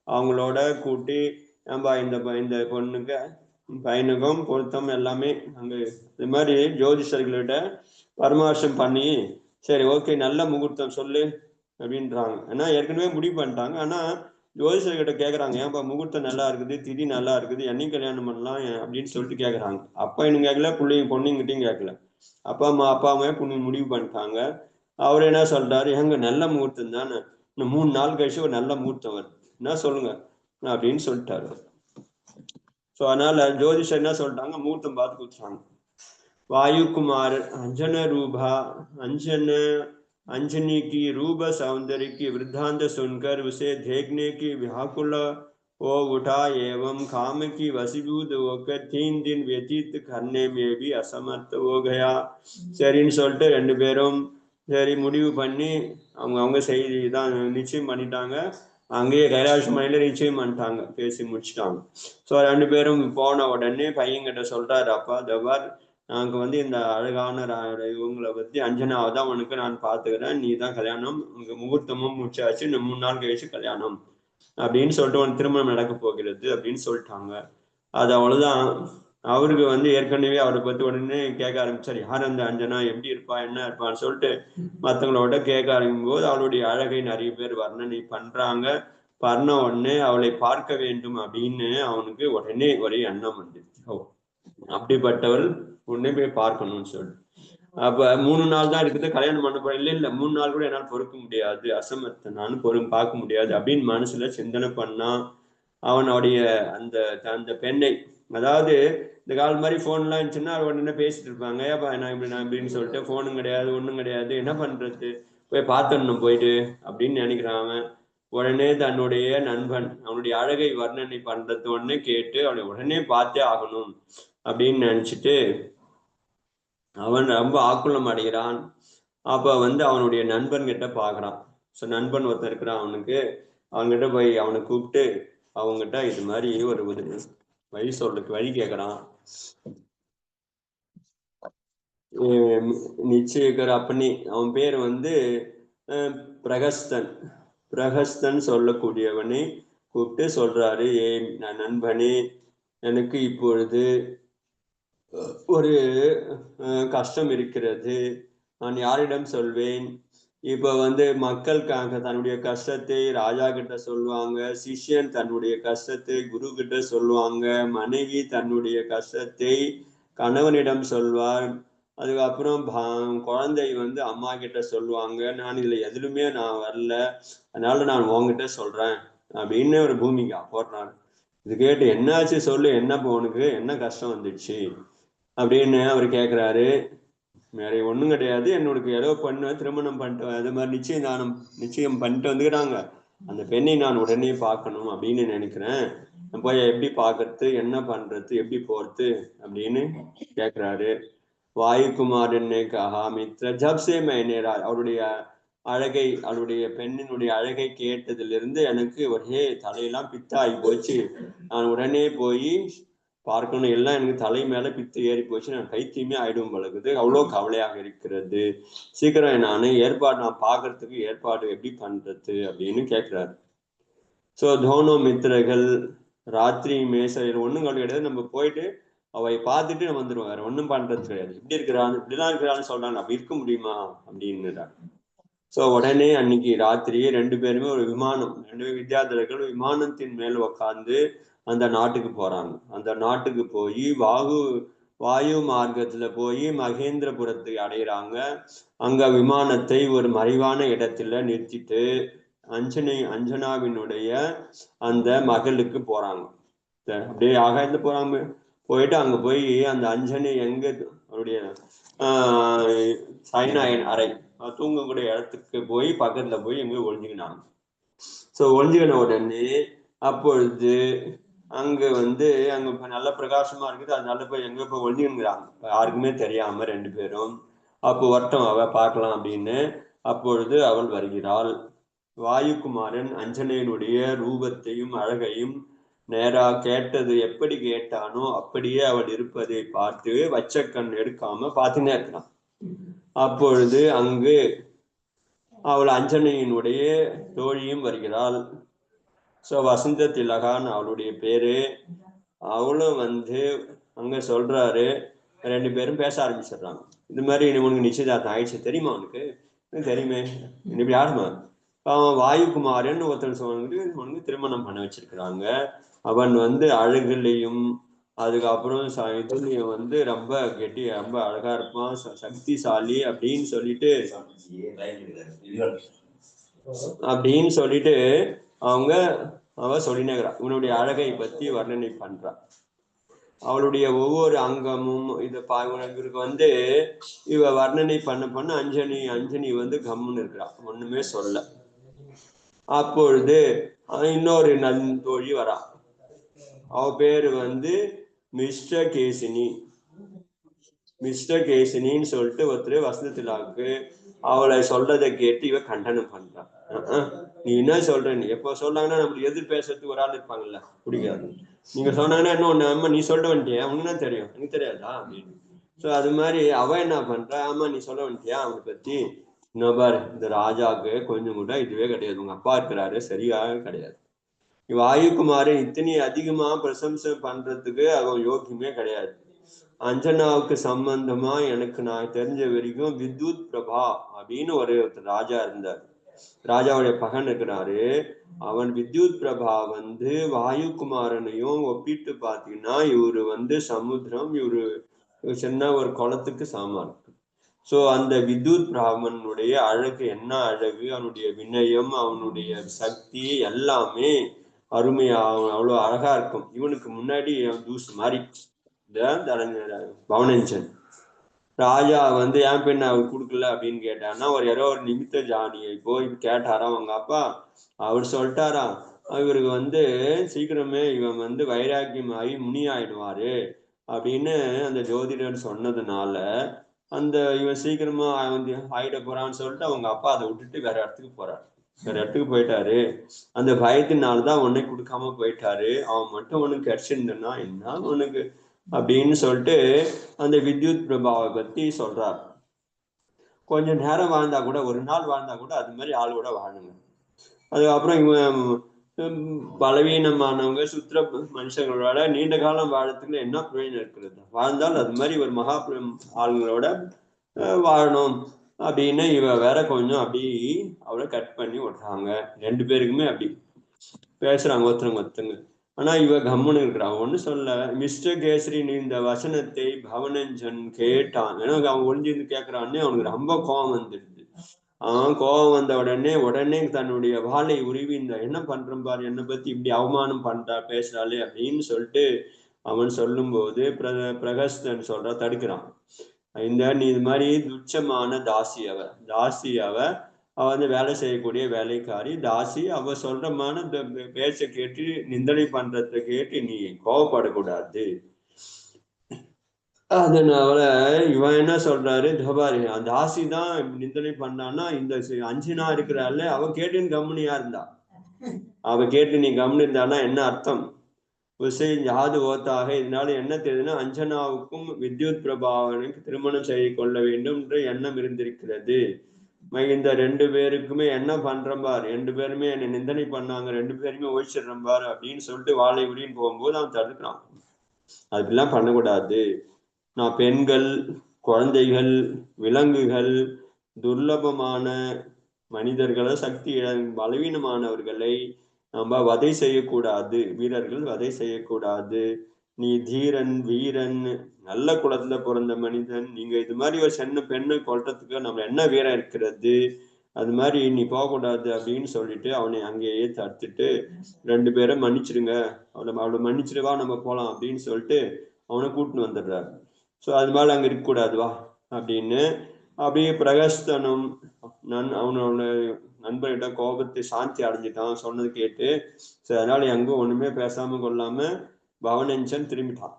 அவங்களோட கூட்டி நம்ம இந்த பொண்ணுக்கு பையனுக்கும் பொருத்தம் எல்லாமே அங்க இது மாதிரி ஜோதிஷர்கள்கிட்ட பராமர்சம் பண்ணி, சரி ஓகே நல்ல முகூர்த்தம் சொல்லு அப்படின்றாங்க. ஏன்னா ஏற்கனவே முடிவு பண்ணிட்டாங்க. ஆனா ஜோதிஷர்கிட்ட கேட்குறாங்க, ஏன்ப்பா முகூர்த்தம் நல்லா இருக்குது, திதி நல்லா இருக்குது, என்னைக்கு கல்யாணம் பண்ணலாம் அப்படின்னு சொல்லிட்டு கேட்குறாங்க. அப்பா இன்னும் கேட்கல, பிள்ளைங்க பொண்ணுங்கிட்டையும் கேட்கல. அப்பா அம்மாவே பொண்ணு முடிவு பண்ணிட்டாங்க. அவர் என்ன சொல்றாரு, எங்க நல்ல முகூர்த்தம் தானே, இன்னும் 3 நாள் கழிச்சு ஒரு நல்ல முகூர்த்தம் வருது, என்ன சொல்லுங்க அப்படின்னு சொல்லிட்டாரு. ஸோ அதனால ஜோதிஷர் என்ன சொல்லிட்டாங்க, முகூர்த்தம் பார்த்து கொடுத்துட்டாங்க. वायुकुमार अंजन रूभा अंजनी की रूप सौंदर्य की वृद्धांत सुनकर उसे देखने की व्याकुल हो उठा एवं काम की वशीभूत होकर 3 दिन व्यतीत करने में भी असमर्थ हो गया. சரின்னு சொல்லிட்டு 2 பேரும் சரி முடிவு பண்ணி அவங்க செய்தி தான் நிச்சயம் பண்ணிட்டாங்க. அங்கேயே கைலாஷ மலையில நிச்சயம் பண்ணிட்டாங்க, பேசி முடிச்சுட்டாங்க. ஸோ 2 பேரும் போன உடனே பையன்கிட்ட சொல்றாரு, அப்பா தபார் நாங்க இந்த அழகான இவங்களை பத்தி அஞ்சனாவை தான் உனக்கு நான் பாத்துக்கிறேன், நீ தான் கல்யாணம், உங்க முகூர்த்தமும் முடிச்சாச்சு, இந்த 3 நாள் கழிச்சு கல்யாணம் அப்படின்னு சொல்லிட்டு உனக்கு திருமணம் நடக்க போகிறது அப்படின்னு சொல்லிட்டாங்க. அது அவ்வளவுதான். அவருக்கு ஏற்கனவே அவரை பத்தி உடனே கேட்க ஆரம்பிச்சார், யார் அந்த அஞ்சனா, எப்படி இருப்பா, என்ன இருப்பான்னு சொல்லிட்டு மற்றவங்களோட கேட்க ஆரம்பிக்கும் போது அவளுடைய அழகை நிறைய பேர் வர்ணனை பண்றாங்க. பண்ண உடனே அவளை பார்க்க வேண்டும் அப்படின்னு அவனுக்கு உடனே ஒரே எண்ணம் வந்துச்சு, அப்படிப்பட்டவள் உடனே போய் பார்க்கணும்னு சொல்லி. அப்ப 3 நாள் தான் இருக்குது, கல்யாணம் பண்ண போறேன். இல்ல 3 நாள் கூட என்னால் பொறுக்க முடியாது, அசமர்த்த, நான் பார்க்க முடியாது அப்படின்னு மனசுல சிந்தனை பண்ணா. அவனுடைய அந்த அந்த பெண்ணை, அதாவது இந்த காலம் மாதிரி போன் எல்லாம் இருந்துச்சுன்னா உடனே பேசிட்டு இருப்பாங்க, ஏப்பா நான் இப்படின்னு சொல்லிட்டு, போனும் கிடையாது ஒண்ணும் கிடையாது, என்ன பண்றது, போய் பார்த்துடணும் போயிட்டு அப்படின்னு நினைக்கிறாங்க. உடனே தன்னுடைய நண்பன் அவனுடைய அழகை வர்ணனை பண்றது உடனே கேட்டு அவனை உடனே பார்த்தே ஆகணும் அப்படின்னு நினைச்சிட்டு அவன் ரொம்ப ஆக்குலம் அடைகிறான். அப்ப அவனுடைய நண்பன் கிட்ட பாக்குறான். ஸோ நண்பன் ஒருத்தன் இருக்கிறான் அவனுக்கு, அவன்கிட்ட போய் அவனை கூப்பிட்டு அவங்ககிட்ட இது மாதிரி ஒரு வழி சொல்றதுக்கு வழி கேட்கறான். நிச்சயக்கர் அப்பனி, அவன் பேர் பிரகஸ்தன் சொல்லக்கூடியவனை கூப்பிட்டு சொல்றாரு, நண்பனே, எனக்கு இப்பொழுது ஒரு கஷ்டம் இருக்கிறது, நான் யாரிடம் சொல்வேன்? இப்ப மக்கள் தன்னுடைய கஷ்டத்தை ராஜா கிட்ட சொல்லுவாங்க, சிஷ்யன் தன்னுடைய கஷ்டத்தை குரு கிட்ட சொல்லுவாங்க, மனைவி தன்னுடைய கஷ்டத்தை கணவனிடம் சொல்வார், அதுக்கப்புறம் குழந்தை அம்மா கிட்ட சொல்லுவாங்க. நான் இதுல எதுலுமே நான் வரல, அதனால நான் உங்ககிட்ட சொல்றேன் அப்படின்னு ஒரு பூமிகா போடுறாரு. இது கேட்டு என்னாச்சு சொல்லு, என்ன உனக்கு என்ன கஷ்டம் வந்துடுச்சு அப்படின்னு அவர் கேட்குறாரு. வேற ஒன்றும் கிடையாது, என்னோட ஏதோ பண்ண திருமணம் பண்ணிட்டு அது மாதிரி நிச்சயம் பண்ணிட்டு வந்துக்கிறாங்க, அந்த பெண்ணை நான் உடனே பார்க்கணும் அப்படின்னு நினைக்கிறேன், போய் எப்படி பார்க்கறது, என்ன பண்றது, எப்படி போறது அப்படின்னு கேட்குறாரு. வாயுகுமாரன் கஹா மித்ர ஜப்சே மைனேரா, அவருடைய அழகை, அவருடைய பெண்ணினுடைய அழகை கேட்டதிலிருந்து எனக்கு ஒரே தலையெல்லாம் பித்தாகி போச்சு, நான் உடனே போய் பார்க்கணும், எல்லாம் எனக்கு தலை மேல பித்து ஏறி போச்சு, நான் பைத்தியமே ஆயிடும் பழகுது, அவ்வளோ கவலையாக இருக்கிறது, சீக்கிரம் நான் பார்க்கறதுக்கு ஏற்பாடு எப்படி பண்றது அப்படின்னு கேட்கிறாரு. ஸோ தோனோ மித்திரர்கள் ராத்திரி மேசையில் ஒன்றும் கிடையாது, நம்ம போயிட்டு அவை பார்த்துட்டு நம்ம வந்துடுவோம், வேற ஒன்றும் பண்றது கிடையாது, இப்படி இருக்கிறான் இப்படிதான் இருக்கிறான்னு சொல்றாங்க, அப்படி இருக்க முடியுமா அப்படின்னுறாங்க. ஸோ உடனே அன்னைக்கு ராத்திரியே 2 பேருமே ஒரு விமானம், 2 வித்யார்த்தர்கள் விமானத்தின் மேல் உட்காந்து அந்த நாட்டுக்கு போறாங்க. அந்த நாட்டுக்கு போய் வாயு மார்க்கத்துல போய் மகேந்திரபுரத்தை அடைகிறாங்க. அங்க விமானத்தை ஒரு மறைவான இடத்துல நிறுத்திட்டு அஞ்சனாவினுடைய அந்த மகளுக்கு போறாங்க. அப்படியே ஆகாயத்துல போறாங்க. போயிட்டு அங்க போய் அந்த அஞ்சனை எங்க அவருடைய சாய்நாயன் அறை தூங்கக்கூடிய இடத்துக்கு போய் பக்கத்துல போய் எங்க ஒழிஞ்சுக்கினாங்க. ஸோ ஒழிஞ்சுக்கின உடனே அப்பொழுது அங்க அங்க நல்ல பிரகாசமா இருக்குது, அதனால போய் எங்க போய் ஒழிஞ்சுக்கிறாங்க, யாருக்குமே தெரியாம 2 பேரும். அப்போ வரட்டும் அவ பார்க்கலாம் அப்படின்னு. அப்பொழுது அவள் வருகிறாள். வாயுகுமாரன் அஞ்சனையினுடைய ரூபத்தையும் அழகையும் நேரா கேட்டது எப்படி கேட்டானோ அப்படியே அவள் இருப்பதை பார்த்து வச்சக்கண் எடுக்காம பார்த்துனே இருக்கிறான். அப்பொழுது அங்கு அவள் அஞ்சனையினுடைய தோழியும் வருகிறாள். ஸோ வசந்த திலகான் அவளுடைய பேரு. அவளும் அங்க சொல்றாரு, 2 பேரும் பேச ஆரம்பிச்சிடுறாங்க. இது மாதிரி உனக்கு நிச்சயதார்த்தம் ஆயிடுச்சு தெரியுமா? உனக்கு தெரியுமே, இப்படி ஆடுமா? அவன் வாயுகுமாரன் ஒருத்தர் சொல்லிட்டு உனக்கு திருமணம் பண்ண வச்சிருக்கிறாங்க. அவன் அழகுலையும் அதுக்கப்புறம் இதுலயும் ரொம்ப கெட்டி, ரொம்ப அழகா இருப்பான், சக்திசாலி அப்படின்னு சொல்லிட்டு அவ சொல்லினேங்கிறா. இவனுடைய அழகை பத்தி வர்ணனை பண்றா. அவளுடைய ஒவ்வொரு அங்கமும் இவருக்கு இவ வர்ணனை பண்ண அஞ்சனி கம்முன்னு இருக்கிறா, ஒண்ணுமே சொல்ல. அப்பொழுது இன்னொரு தோழி வரா. அவ பேரு மிஸ்டர் கேசினி. மிஸ்டர் கேசினின்னு சொல்லிட்டு ஒருத்தர் வசந்தத்திலாக்கு அவளை சொல்றதை கேட்டு இவ கண்டனம் பண்றான். நீ என்ன சொல்ற? நீ எப்போ சொன்னாங்கன்னா நம்மளுக்கு எதிர் பேசுறதுக்கு ஒரு ஆள் இருப்பாங்கல்ல, பிடிக்காது. நீங்க சொன்னாங்கன்னா இன்னொன்னு, அம்மா நீ சொல்ல வந்துட்டியா, உனக்கு தான் தெரியும், எனக்கு தெரியாதா அப்படின்னு. ஸோ அது மாதிரி அவ என்ன பண்றா, ஆமா நீ சொல்ல வந்துட்டியா அவனை பத்தி, இன்னும் பாரு இந்த ராஜாவுக்கு கொஞ்சம் கூட இதுவே கிடையாது, உங்க அப்பா இருக்கிறாரு சரியாக கிடையாது. வாயுகுமாரன் இத்தனை அதிகமா பிரசம்சை பண்றதுக்கு அவன் யோக்கியமே கிடையாது. அஞ்சனாவுக்கு சம்பந்தமா எனக்கு நான் தெரிஞ்ச வரைக்கும் வித்யுத் பிரபா அப்படின்னு ஒருத்தர் ராஜா இருந்தார். ராஜாவுடைய பகன் இருக்கிறாரு. அவன் வித்யுத் பிரபா வாயுகுமாரனையும் ஒப்பிட்டு பார்த்தீங்கன்னா இவரு சமுத்திரம், இவரு சின்ன ஒரு குளத்துக்கு சமம். ஸோ அந்த வித்யுத் பிராமனுடைய அழகு என்ன அழகு, அவனுடைய வினயம், அவனுடைய சக்தி எல்லாமே அருமையா, அவ்வளோ அழகா இருக்கும். இவனுக்கு முன்னாடி தூசு மாதிரி பவனஞ்சன். ராஜா ஏன் பெண்ணை அவர் கொடுக்கல அப்படின்னு கேட்டான்னா, யாரோ ஒரு நிமித்த ஜானியை போய் கேட்டாராம் அவங்க அப்பா. அவர் சொல்லிட்டாராம், இவருக்கு சீக்கிரமே இவன் வைராக்கியமாகி முனி ஆயிடுவாரு அப்படின்னு அந்த ஜோதிடர் சொன்னதுனால இவன் சீக்கிரமா ஆயிட போறான்னு சொல்லிட்டு அவங்க அப்பா அதை விட்டுட்டு வேற இடத்துக்கு போயிட்டாரு. அந்த பயத்தினால்தான் உன்னை கொடுக்காம போயிட்டாரு. அவன் மட்டும் உனக்கு கிடைச்சிருந்தனா என்ன உனக்கு அப்படின்னு சொல்லிட்டு அந்த வித்யுத் பிரபாவை பத்தி சொல்றார். கொஞ்ச நேரம் வாழ்ந்தா கூட, ஒரு நாள் வாழ்ந்தா கூட அது மாதிரி ஆள் கூட வாழுங்க. அதுக்கப்புறம் இவன் பலவீனமானவங்க சுத்திர மனுஷங்களோட நீண்ட காலம் வாழறதுக்கு என்ன பிரயோஜனம் இருக்கிறது? வாழ்ந்தால் அது மாதிரி ஒரு மகா ஆளுங்களோட வாழணும் அப்படின்னு இவ வேற கொஞ்சம் அப்படி அவளை கட் பண்ணி விடுறாங்க. 2 பேருக்குமே அப்படி பேசுறாங்க ஒருத்தங்க. ஆனா இவ கம்முன்னு இருக்கிறான், ஒண்ணு சொல்ல. மிஸ்டர் கேசரின் இந்த வசனத்தை பவனஞ்சன் கேட்டான். ஏன்னா அவன் ஒளிஞ்சிருந்து கேட்கறான்னு அவனுக்கு ரொம்ப கோபம் வந்துடுது. கோபம் வந்த உடனே தன்னுடைய வாளை உருவி என்ன பண்றான் பாரு, என்னை பத்தி இப்படி அவமானம் பண்றா பேசுறாளே அப்படின்னு சொல்லிட்டு அவன் சொல்லும் போது பிரகஸ்தன் சொல்றா, தடுக்கிறான். நீ இது மாதிரி துச்சமான தாசி அவ வேலை செய்யக்கூடிய வேலைக்காரி தாசி. அவ சொல்றமான பேச்ச கேட்டு நிந்தனை பண்றத கேட்டு நீ கோவப்படக்கூடாது. அதனால இவன் என்ன சொல்றாரு, தபாரி தாசி தான் நிந்தனை பண்ணான்னா இந்த அஞ்சனா இருக்கிறாள் அவ கேட்டுன்னு கம்முனியா இருந்தா. அவ கேட்டு நீ கம்னு இருந்தானா என்ன அர்த்தம்? ஜாது ஓத்தாக. இதனால என்ன தெரியுதுன்னா, அஞ்சனாவுக்கும் வித்யுத் பிரபாவனுக்கு திருமணம் செய்து கொள்ள வேண்டும் என்ற எண்ணம் இருந்திருக்கிறது. இந்த 2 பேருக்குமே என்ன பண்றேன் பார், 2 பேருமே என்னை நிந்தனை பண்ணாங்க, 2 பேருமே ஒழிச்சிடுறேன் பாரு அப்படின்னு சொல்லிட்டு வாழை விடின்னு போகும்போது அவன் தடுக்கிறான். அப்படிலாம் பண்ணக்கூடாது. நான் பெண்கள், குழந்தைகள், விலங்குகள், துர்லபமான மனிதர்களை, சக்தி பலவீனமானவர்களை நம்ம வதை செய்யக்கூடாது. வீரர்கள் வதை செய்யக்கூடாது. நீ தீரன், வீரன், நல்ல குலத்துல பிறந்த மனிதன். நீங்க இது மாதிரி ஒரு சின்ன பெண்ணை கொல்றதுக்கு நம்ம என்ன வீரம் இருக்கிறது? அது மாதிரி நீ போகக்கூடாது அப்படின்னு சொல்லிட்டு அவனை அங்கேயே தடுத்துட்டு 2 பேரும் மன்னிச்சிடுங்க, அவளை மன்னிச்சிடுவா, நம்ம போலாம் அப்படின்னு சொல்லிட்டு அவனை கூட்டின்னு வந்துடுறாரு. ஸோ அது மாதிரி அங்க இருக்கக்கூடாது வா அப்படின்னு. அப்படியே பிரகஸ்தனும் அவனோட நண்பர்கிட்ட கோபத்தை சாந்தி அடைஞ்சிட்டான் சொன்னது கேட்டு. சரி, அதனால எங்கும் ஒண்ணுமே பேசாம கொள்ளாம பவனஞ்சன் திரும்பிட்டான்.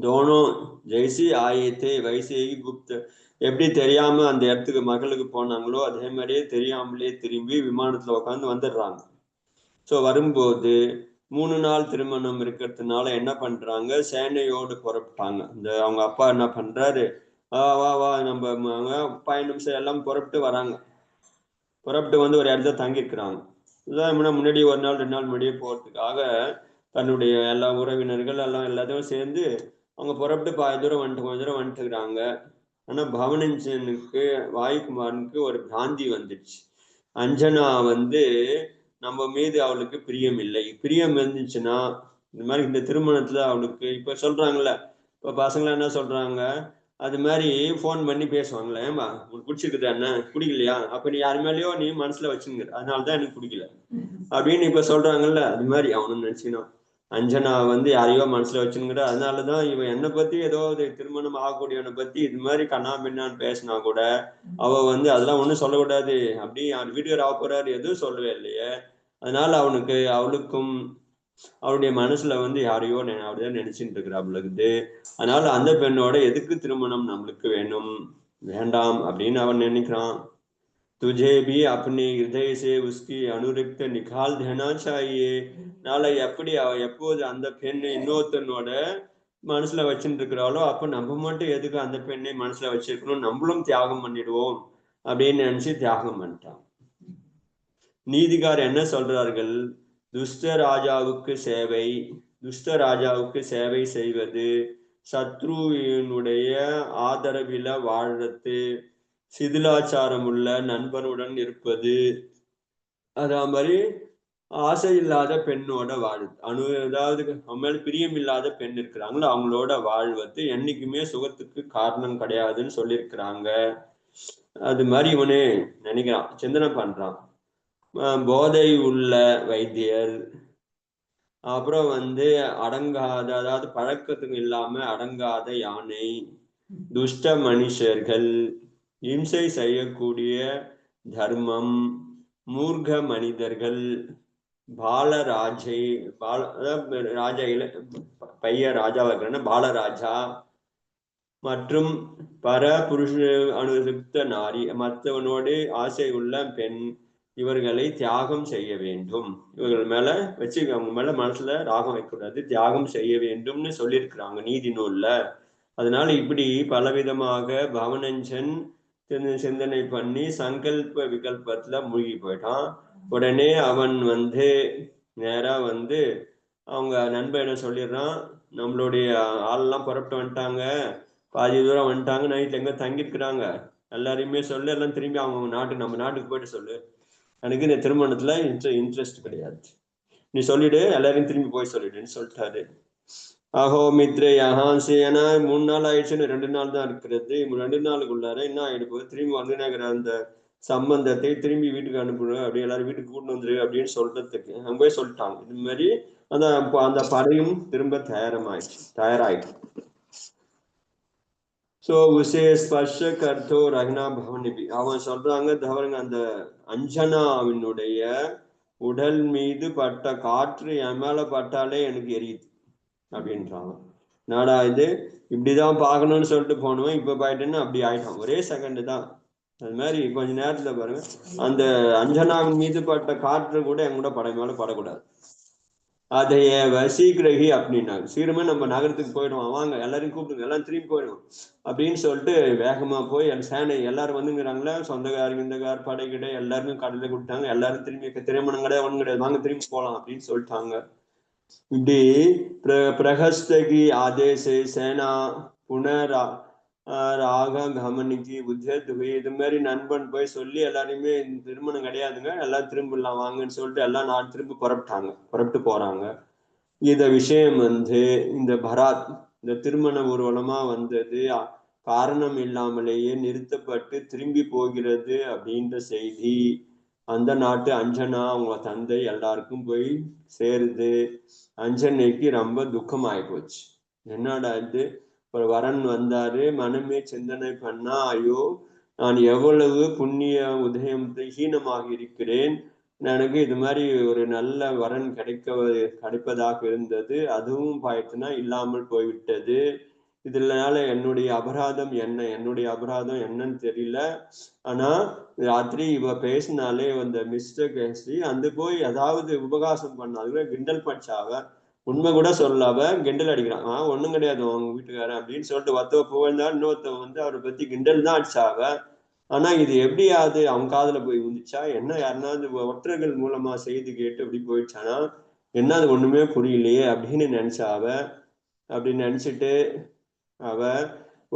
दोनों जैसी आए थे वैसे ही गुप्त எப்படி தெரியாம அந்த இடத்துக்கு மகளுக்கு போனாங்களோ அதே மாதிரியே தெரியாமலே திரும்பி விமானத்துல உட்காந்து வந்துடுறாங்க. ஸோ வரும்போது 3 நாள் திருமணம் இருக்கிறதுனால என்ன பண்றாங்க, சேனையோடு புறப்பட்டாங்க. இந்த அவங்க அப்பா என்ன பண்றாரு, வா வா நம்ம பயணம் எல்லாம் புறப்பட்டு வராங்க. புறப்பட்டு வந்து ஒரு இடத்துல தங்கியிருக்கிறாங்க. முன்னாடி 1 நாள் 2 நாள் முன்னாடியே போறதுக்காக தன்னுடைய எல்லா உறவினர்கள் எல்லாம் எல்லாத்தையும் சேர்ந்து அவங்க புறப்பட்டு பாதி தூரம் வந்துட்டு கொஞ்ச தூரம் வந்துட்டுக்கிறாங்க. ஆனா பவனஞ்சனுக்கு வாயுகுமாரனுக்கு ஒரு பிராந்தி வந்துடுச்சு. அஞ்சனா வந்து நம்ம மீது அவளுக்கு பிரியம் இல்லை. பிரியம் இருந்துச்சுன்னா இந்த மாதிரி இந்த திருமணத்துல அவளுக்கு இப்ப சொல்றாங்கல்ல, இப்ப பசங்களாம் என்ன சொல்றாங்க, அது மாதிரி ஃபோன் பண்ணி பேசுவாங்களே, ஏமா உனக்கு பிடிச்சிருக்குது என்ன பிடிக்கலையா, அப்ப நீ யாரு மேலேயோ நீ மனசுல வச்சுங்கிற, அதனாலதான் எனக்கு பிடிக்கல அப்படின்னு இப்ப சொல்றாங்கல்ல. அது மாதிரி அவனு நினைச்சுக்கணும், அஞ்சனா வந்து யாரையோ மனசுல வச்சுங்கிற, அதனாலதான் இவன் என்னை பத்தி ஏதோ திருமணம் ஆகக்கூடியவனை பத்தி இது மாதிரி கண்ணா பின்னான்னு பேசினா கூட அவ வந்து அதெல்லாம் ஒண்ணும் சொல்லக்கூடாது, அப்படி அவன் வீட்டுக்கு ஆக போறாரு எதுவும் சொல்லவே இல்லையே. அதனால அவளுக்கும் அவருடைய மனசுல வந்து யாரையோ அப்படிதான் நினைச்சுட்டு இருக்கிறாப்புல. அதனால அந்த பெண்ணோட எதுக்கு திருமணம் நம்மளுக்கு வேணும், வேண்டாம் அப்படின்னு அவன் நினைக்கிறான். तुझे भी अपने हृदय से उसकी अनुरक्त निकाल देना चाहिए. நாளை எப்படி எப்போது அந்த பெண்ணை இன்னொருத்தனோட மனசுல வச்சுட்டு இருக்கிறாளோ அப்ப நம்ம மட்டும் எதுக்கு அந்த பெண்ணை மனசுல வச்சிருக்கணும், நம்மளும் தியாகம் பண்ணிடுவோம் அப்படின்னு நினைச்சு தியாகம் பண்ணிட்டான். நீதிகார் என்ன சொல்றார்கள், துஷ்ட ராஜாவுக்கு சேவை செய்வது, சத்ருவினுடைய ஆதரவில வாழறது, சிதிலாச்சாரம் உள்ள நண்பனுடன் இருப்பது, அதே மாதிரி ஆசை இல்லாத பெண்ணோட வாழ்வு, அதாவது அவங்க பிரியம் இல்லாத பெண் இருக்கிறாங்களோ அவங்களோட வாழ்வது என்னைக்குமே சுகத்துக்கு காரணம் கிடையாதுன்னு சொல்லியிருக்கிறாங்க. அது மாதிரி இவனு நினைக்கிறான், சிந்தனை பண்றான். போதை உள்ள வைத்தியர், அப்புறம் வந்து அடங்காத, அதாவது பழக்கத்துக்கு இல்லாம அடங்காத யானை, துஷ்ட மனுஷர்கள், இம்சை செய்யக்கூடிய தர்மம், மூர்க்க மனிதர்கள், பாலராஜை ராஜா பையன் ராஜாவா இருக்கிற பாலராஜா, மற்றும் பர புருஷ அனுருக்த நாரி, மற்றவனோடு ஆசை உள்ள பெண், இவர்களை தியாகம் செய்ய வேண்டும். இவர்கள் மேல வச்சு அவங்க மேல மனசுல ராகம் வைக்கக்கூடாது, தியாகம் செய்ய வேண்டும்னு சொல்லியிருக்கிறாங்க நீதி நூல்ல. அதனால இப்படி பலவிதமாக பவனஞ்சன் சிந்தனை பண்ணி சங்கல்ப விகல்பத்துல மூழ்கி போயிட்டான். உடனே அவன் வந்து நேரா வந்து அவங்க நண்பன் சொல்லிடுறான், நம்மளுடைய ஆளெல்லாம் புறப்பட்டு வந்துட்டாங்க, பாதி தூரம் வந்துட்டாங்க, நைட்ல எங்க தங்கியிருக்கிறாங்க, எல்லாரையுமே சொல்லு, எல்லாம் திரும்பி அவங்க நம்ம நாட்டுக்கு போயிட்டு சொல்லு, எனக்கு இந்த திருமணத்துல இன்ட்ரெஸ்ட் கிடையாது, நீ சொல்லிடு, எல்லாரையும் திரும்பி போய் சொல்லிடுன்னு சொல்லிட்டாரு. ஆஹோ மித்ரே யஹான்சி, ஏன்னா 3 நாள் ஆயிடுச்சுன்னு 2 நாள் தான் இருக்கிறது, 2 நாளுக்குள்ளார என்ன ஆயிடுப்போது, திரும்பி வந்துனாங்கிற அந்த சம்பந்தத்தை திரும்பி வீட்டுக்கு அனுப்புடு, அப்படி எல்லாரும் வீட்டுக்கு கூட்டு வந்துரு அப்படின்னு சொல்றதுக்கு அங்க போய் சொல்லிட்டாங்க. இது மாதிரி அந்த படையும் திரும்ப தயாராயிடுச்சு. சோ உசே ஸ்பர்ஷ கர்த்தோ ரஹ்னா பவனிபி, அவன் சொல்றாங்க, தவறுங்க, அந்த அஞ்சனாவினுடைய உடல் மீது பட்ட காற்று என் மேல பட்டாலே எனக்கு எரியுது அப்படின்றாங்க. நாடா இது, இப்படிதான் பார்க்கணும்னு சொல்லிட்டு போனவன் இப்ப போயிட்டேன்னு அப்படி ஆயிட்டான், ஒரே செகண்ட் தான். அது மாதிரி கொஞ்ச நேரத்துல பாருங்க, அந்த அஞ்சனாவின் மீது பட்ட காற்று கூட என் கூட படை மேல படக்கூடாது. அதைய வசீக்கிரகி அப்படின்னாங்க, சீக்கிரமே நம்ம நகரத்துக்கு போயிடுவோம், வாங்க எல்லாரையும் கூப்பிடுங்க, எல்லாம் திரும்பி போயிடுவோம் அப்படின்னு சொல்லிட்டு வேகமா போய் சேனை எல்லாரும் வந்துங்கிறாங்களே, சொந்தக்காரங்க இந்தக்கார் படை கிட்ட எல்லாருமே கடலை கொடுத்தாங்க, எல்லாரும் திரும்பி திருமணம் கிடையாது ஒண்ணும் கிடையாது, வாங்க திரும்பி போலாம் அப்படின்னு சொல்லிட்டாங்க. இப்படி பிரகஸ்தகி ஆதேச சேனா புனரா ராக கமனிக்கு புத்தியத், இது மாதிரி நண்பன் போய் சொல்லி எல்லாருமே திருமணம் கிடையாதுங்க, எல்லாம் திரும்பிடலாம் வாங்கன்னு சொல்லிட்டு எல்லாம் நாடு திரும்பி புறப்பட்டு போறாங்க. இந்த விஷயம் வந்து இந்த பராத், இந்த திருமண ஊர்வலமா வந்தது காரணம் இல்லாமலேயே நிறுத்தப்பட்டு திரும்பி போகிறது அப்படின்ற செய்தி அந்த நாட்டு அஞ்சனா அவங்க தந்தை எல்லாருக்கும் போய் சேருது. அஞ்சனைக்கு ரொம்ப துக்கம் ஆகி போச்சு. என்னடா இது, ஒரு வரன் வந்தாரு, மனமே சிந்தனை பண்ணா, ஐயோ நான் எவ்வளவு புண்ணிய உதயத்தை ஹீனமாக இருக்கிறேன், எனக்கு இது மாதிரி ஒரு நல்ல வரன் கிடைப்பதாக இருந்தது, அதுவும் பாயிட்டுனா இல்லாமல் போய்விட்டது, இதனால என்னுடைய அபராதம் என்னன்னு தெரியல. ஆனா ராத்திரி இவ பேசினாலே அந்த மிஸ்டர் கேஸ்ரி அந்த போய் ஏதாவது உபகாசம் பண்ணாத கிண்டல் படிச்சாவ, உண்மை கூட சொல்லாவ கிண்டல் அடிக்கிறான். ஒண்ணும் கிடையாது அவங்க வீட்டுக்காரன் அப்படின்னு சொல்லிட்டு ஒருத்தவ புகழ்ந்தா இன்னொருத்தவ வந்து அவரை பத்தி கிண்டல் தான் அடிச்சாவ. ஆனா இது எப்படியாவது அவங்க காதுல போய் விழுந்துச்சா என்ன, யாருனாவது ஒற்றர்கள் மூலமா செய்தி கேட்டு அப்படி போயிடுச்சானா என்ன, அது ஒண்ணுமே புரியலையே அப்படின்னு நினைச்சாவ. அப்படி நினைச்சிட்டு அவ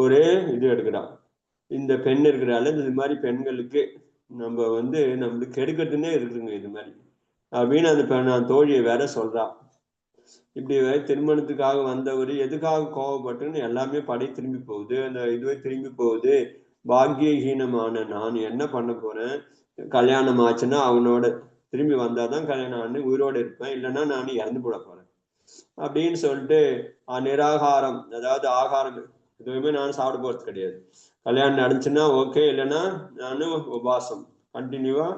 ஒரு இது எடுக்கிறான். இந்த பெண் இருக்கிறாள், இது மாதிரி பெண்களுக்கு நம்ம வந்து நம்மளுக்கு கெடுக்கிறதுனே இருக்குங்க இது மாதிரி அப்படின்னு அந்த நான் தோழியை வேற சொல்றான். இப்படி திருமணத்துக்காக வந்தவர் எதுக்காக கோவப்பட்டுன்னு எல்லாமே படை திரும்பி போகுது, அந்த இதுவே திரும்பி போகுது. பாக்கியஹீனமான நான் என்ன பண்ண போறேன், கல்யாணம் ஆச்சுன்னா அவனோட திரும்பி வந்தாதான் கல்யாணம் ஆண்டு உயிரோடு இருப்பேன், இல்லைன்னா நான் இறந்து போட போறேன் அப்படின்னு சொல்லிட்டு நிராகாரம், அதாவது ஆகாரம் எதுவுமே நான் சாப்பிட போறது கிடையாது. கல்யாணம் நடந்துச்சுன்னா ஓகே, இல்லைன்னா நானும் உபாசம் கண்டினியூவா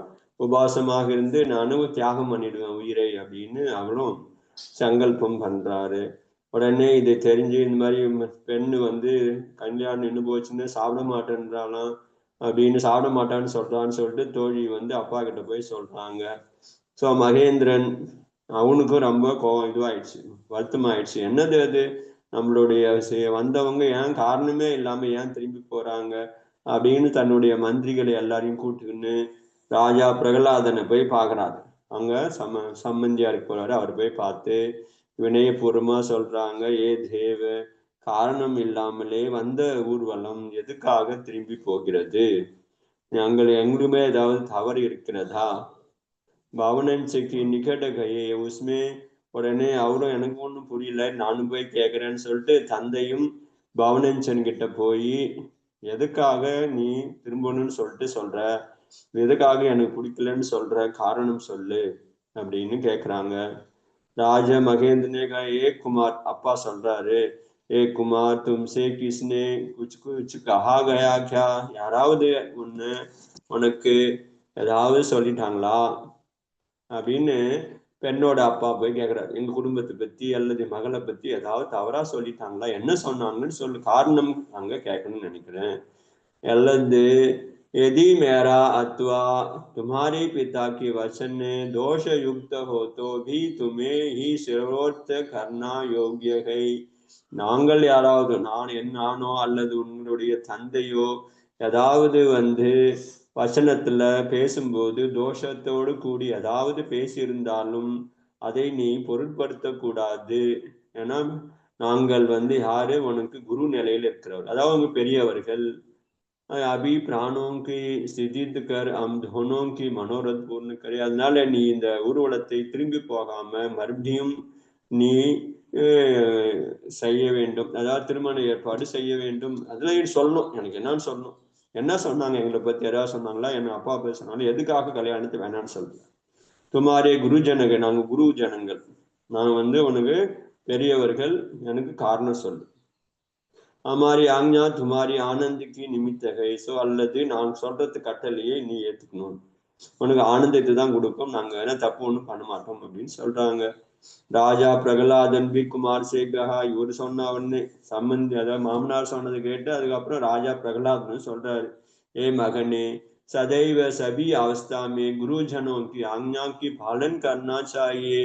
உபாசமாக இருந்து நானும் தியாகம் பண்ணிடுவேன் உயிரை அப்படின்னு அவளும் சங்கல்பம் பண்றாரு. உடனே இதை தெரிஞ்சு இந்த மாதிரி பெண்ணு வந்து கல்யாணம் நின்று போச்சுன்னு சாப்பிட மாட்டேன்றாலாம் அப்படின்னு சாப்பிட மாட்டான்னு சொல்றான்னு சொல்லிட்டு தோழி வந்து அப்பா கிட்ட போய் சொல்றாங்க. ஸோ மகேந்திரன் அவனுக்கும் ரொம்ப இதுவாயிடுச்சு, வருத்தமாயிடுச்சு. என்னது அது, நம்மளுடைய வந்தவங்க ஏன் காரணமே இல்லாம ஏன் திரும்பி போறாங்க அப்படின்னு தன்னுடைய மந்திரிகளை எல்லாரையும் கூட்டுக்கின்னு ராஜா பிரகலாதனை போய் பார்க்கறாரு. அங்க சம்மந்தியா இருக்கிறாரு. அவர் போய் பார்த்து வினயபூர்வமா சொல்றாங்க, ஏ தேவ, காரணம் இல்லாமலே வந்த ஊர்வலம் எதுக்காக திரும்பி போகிறது, எங்களுமே ஏதாவது தவறு இருக்கிறதா, பவனன்சுக்கு நிகட கையே உஸ்மே. உடனே அவரும் எனக்கு ஒன்றும் புரியல, நானும் போய் கேட்கிறேன்னு சொல்லிட்டு தந்தையும் பவனன்சன் கிட்ட போய் எதுக்காக நீ திரும்பணும்னு சொல்லிட்டு சொல்ற, எதுக்காக எனக்கு பிடிக்கலன்னு சொல்ற, காரணம் சொல்லு அப்படின்னு கேக்குறாங்க. ராஜ மகேந்திரனே ஏ குமார், அப்பா சொல்றாரு, ஏ குமார் தும்சே கிஸ்னே குச் குச் கஹா கயா கியா, யாராவது உனக்கு ஏதாவது சொல்லிட்டாங்களா அப்படின்னு பெண்ணோட அப்பா போய் கேட்கிறாரு. எங்க குடும்பத்தை பத்தி அல்லது மகளை பத்தி ஏதாவது தவறா சொல்லிட்டாங்களா, என்ன சொன்னாங்கன்னு சொல்லு, காரணம் அங்க கேட்கணும்னு நினைக்கிறேன். அல்லது यदि मेरा अथवा तुम्हारे पिता के वचन दोष युक्त हो तो भी तुम्हें ही सिरोक्त करना योग्य है. நாங்கள் யாராவது, நானோ அல்லது உங்களுடைய தந்தையோ ஏதாவது வந்து வசனத்துல பேசும்போது தோஷத்தோடு கூடி ஏதாவது பேசியிருந்தாலும் அதை நீ பொருட்படுத்த கூடாது. ஏன்னா நாங்கள் வந்து யாரு, உனக்கு குரு நிலையில இருக்கிறவர், அதாவது அவங்க பெரியவர்கள். अभी प्राणों की सिद्ध कर हम दोनों की मनोरथ पूर्ण करे. அதனால நீ இந்த ஊர்வலத்தை திரும்பி போகாம மறுபடியும் நீ செய்ய வேண்டும், அதாவது திருமண ஏற்பாடு செய்ய வேண்டும். அதெல்லாம் சொல்லணும், எனக்கு என்னன்னு சொல்லணும், என்ன சொன்னாங்க எங்களை பத்தி யாராவது சொன்னாங்களா, என் அப்பா பேச சொன்னாலும் எதுக்காக கல்யாணத்தை வேணான்னு சொல்றேன். துமாரே குரு ஜனங்கள், நாங்க குரு ஜனங்கள், நான் வந்து உனக்கு பெரியவர்கள், எனக்கு காரணம் சொல்லு. हमारी आज्ञा तुम्हारी आनंद की निमित्त है. सो அல்லது நான் சொல்றது கட்டளையை நீ ஏத்துக்கணும், உனக்கு ஆனந்தத்தை தான் கொடுக்கும், நாங்க வேணா தப்பு ஒண்ணும் பண்ண மாட்டோம் அப்படின்னு சொல்றாங்க. ராஜா பிரகலாதன் பி குமார் சேகா, இவர் சொன்ன உடனே சம்பந்தி, அதாவது மாமனார் சொன்னது கேட்டு அதுக்கப்புறம் ராஜா பிரகலாதன் சொல்றாரு, ஏ மகனே, सदैव सभी अवस्था में गुरुजनों की आज्ञा की पालन करना चाहिए.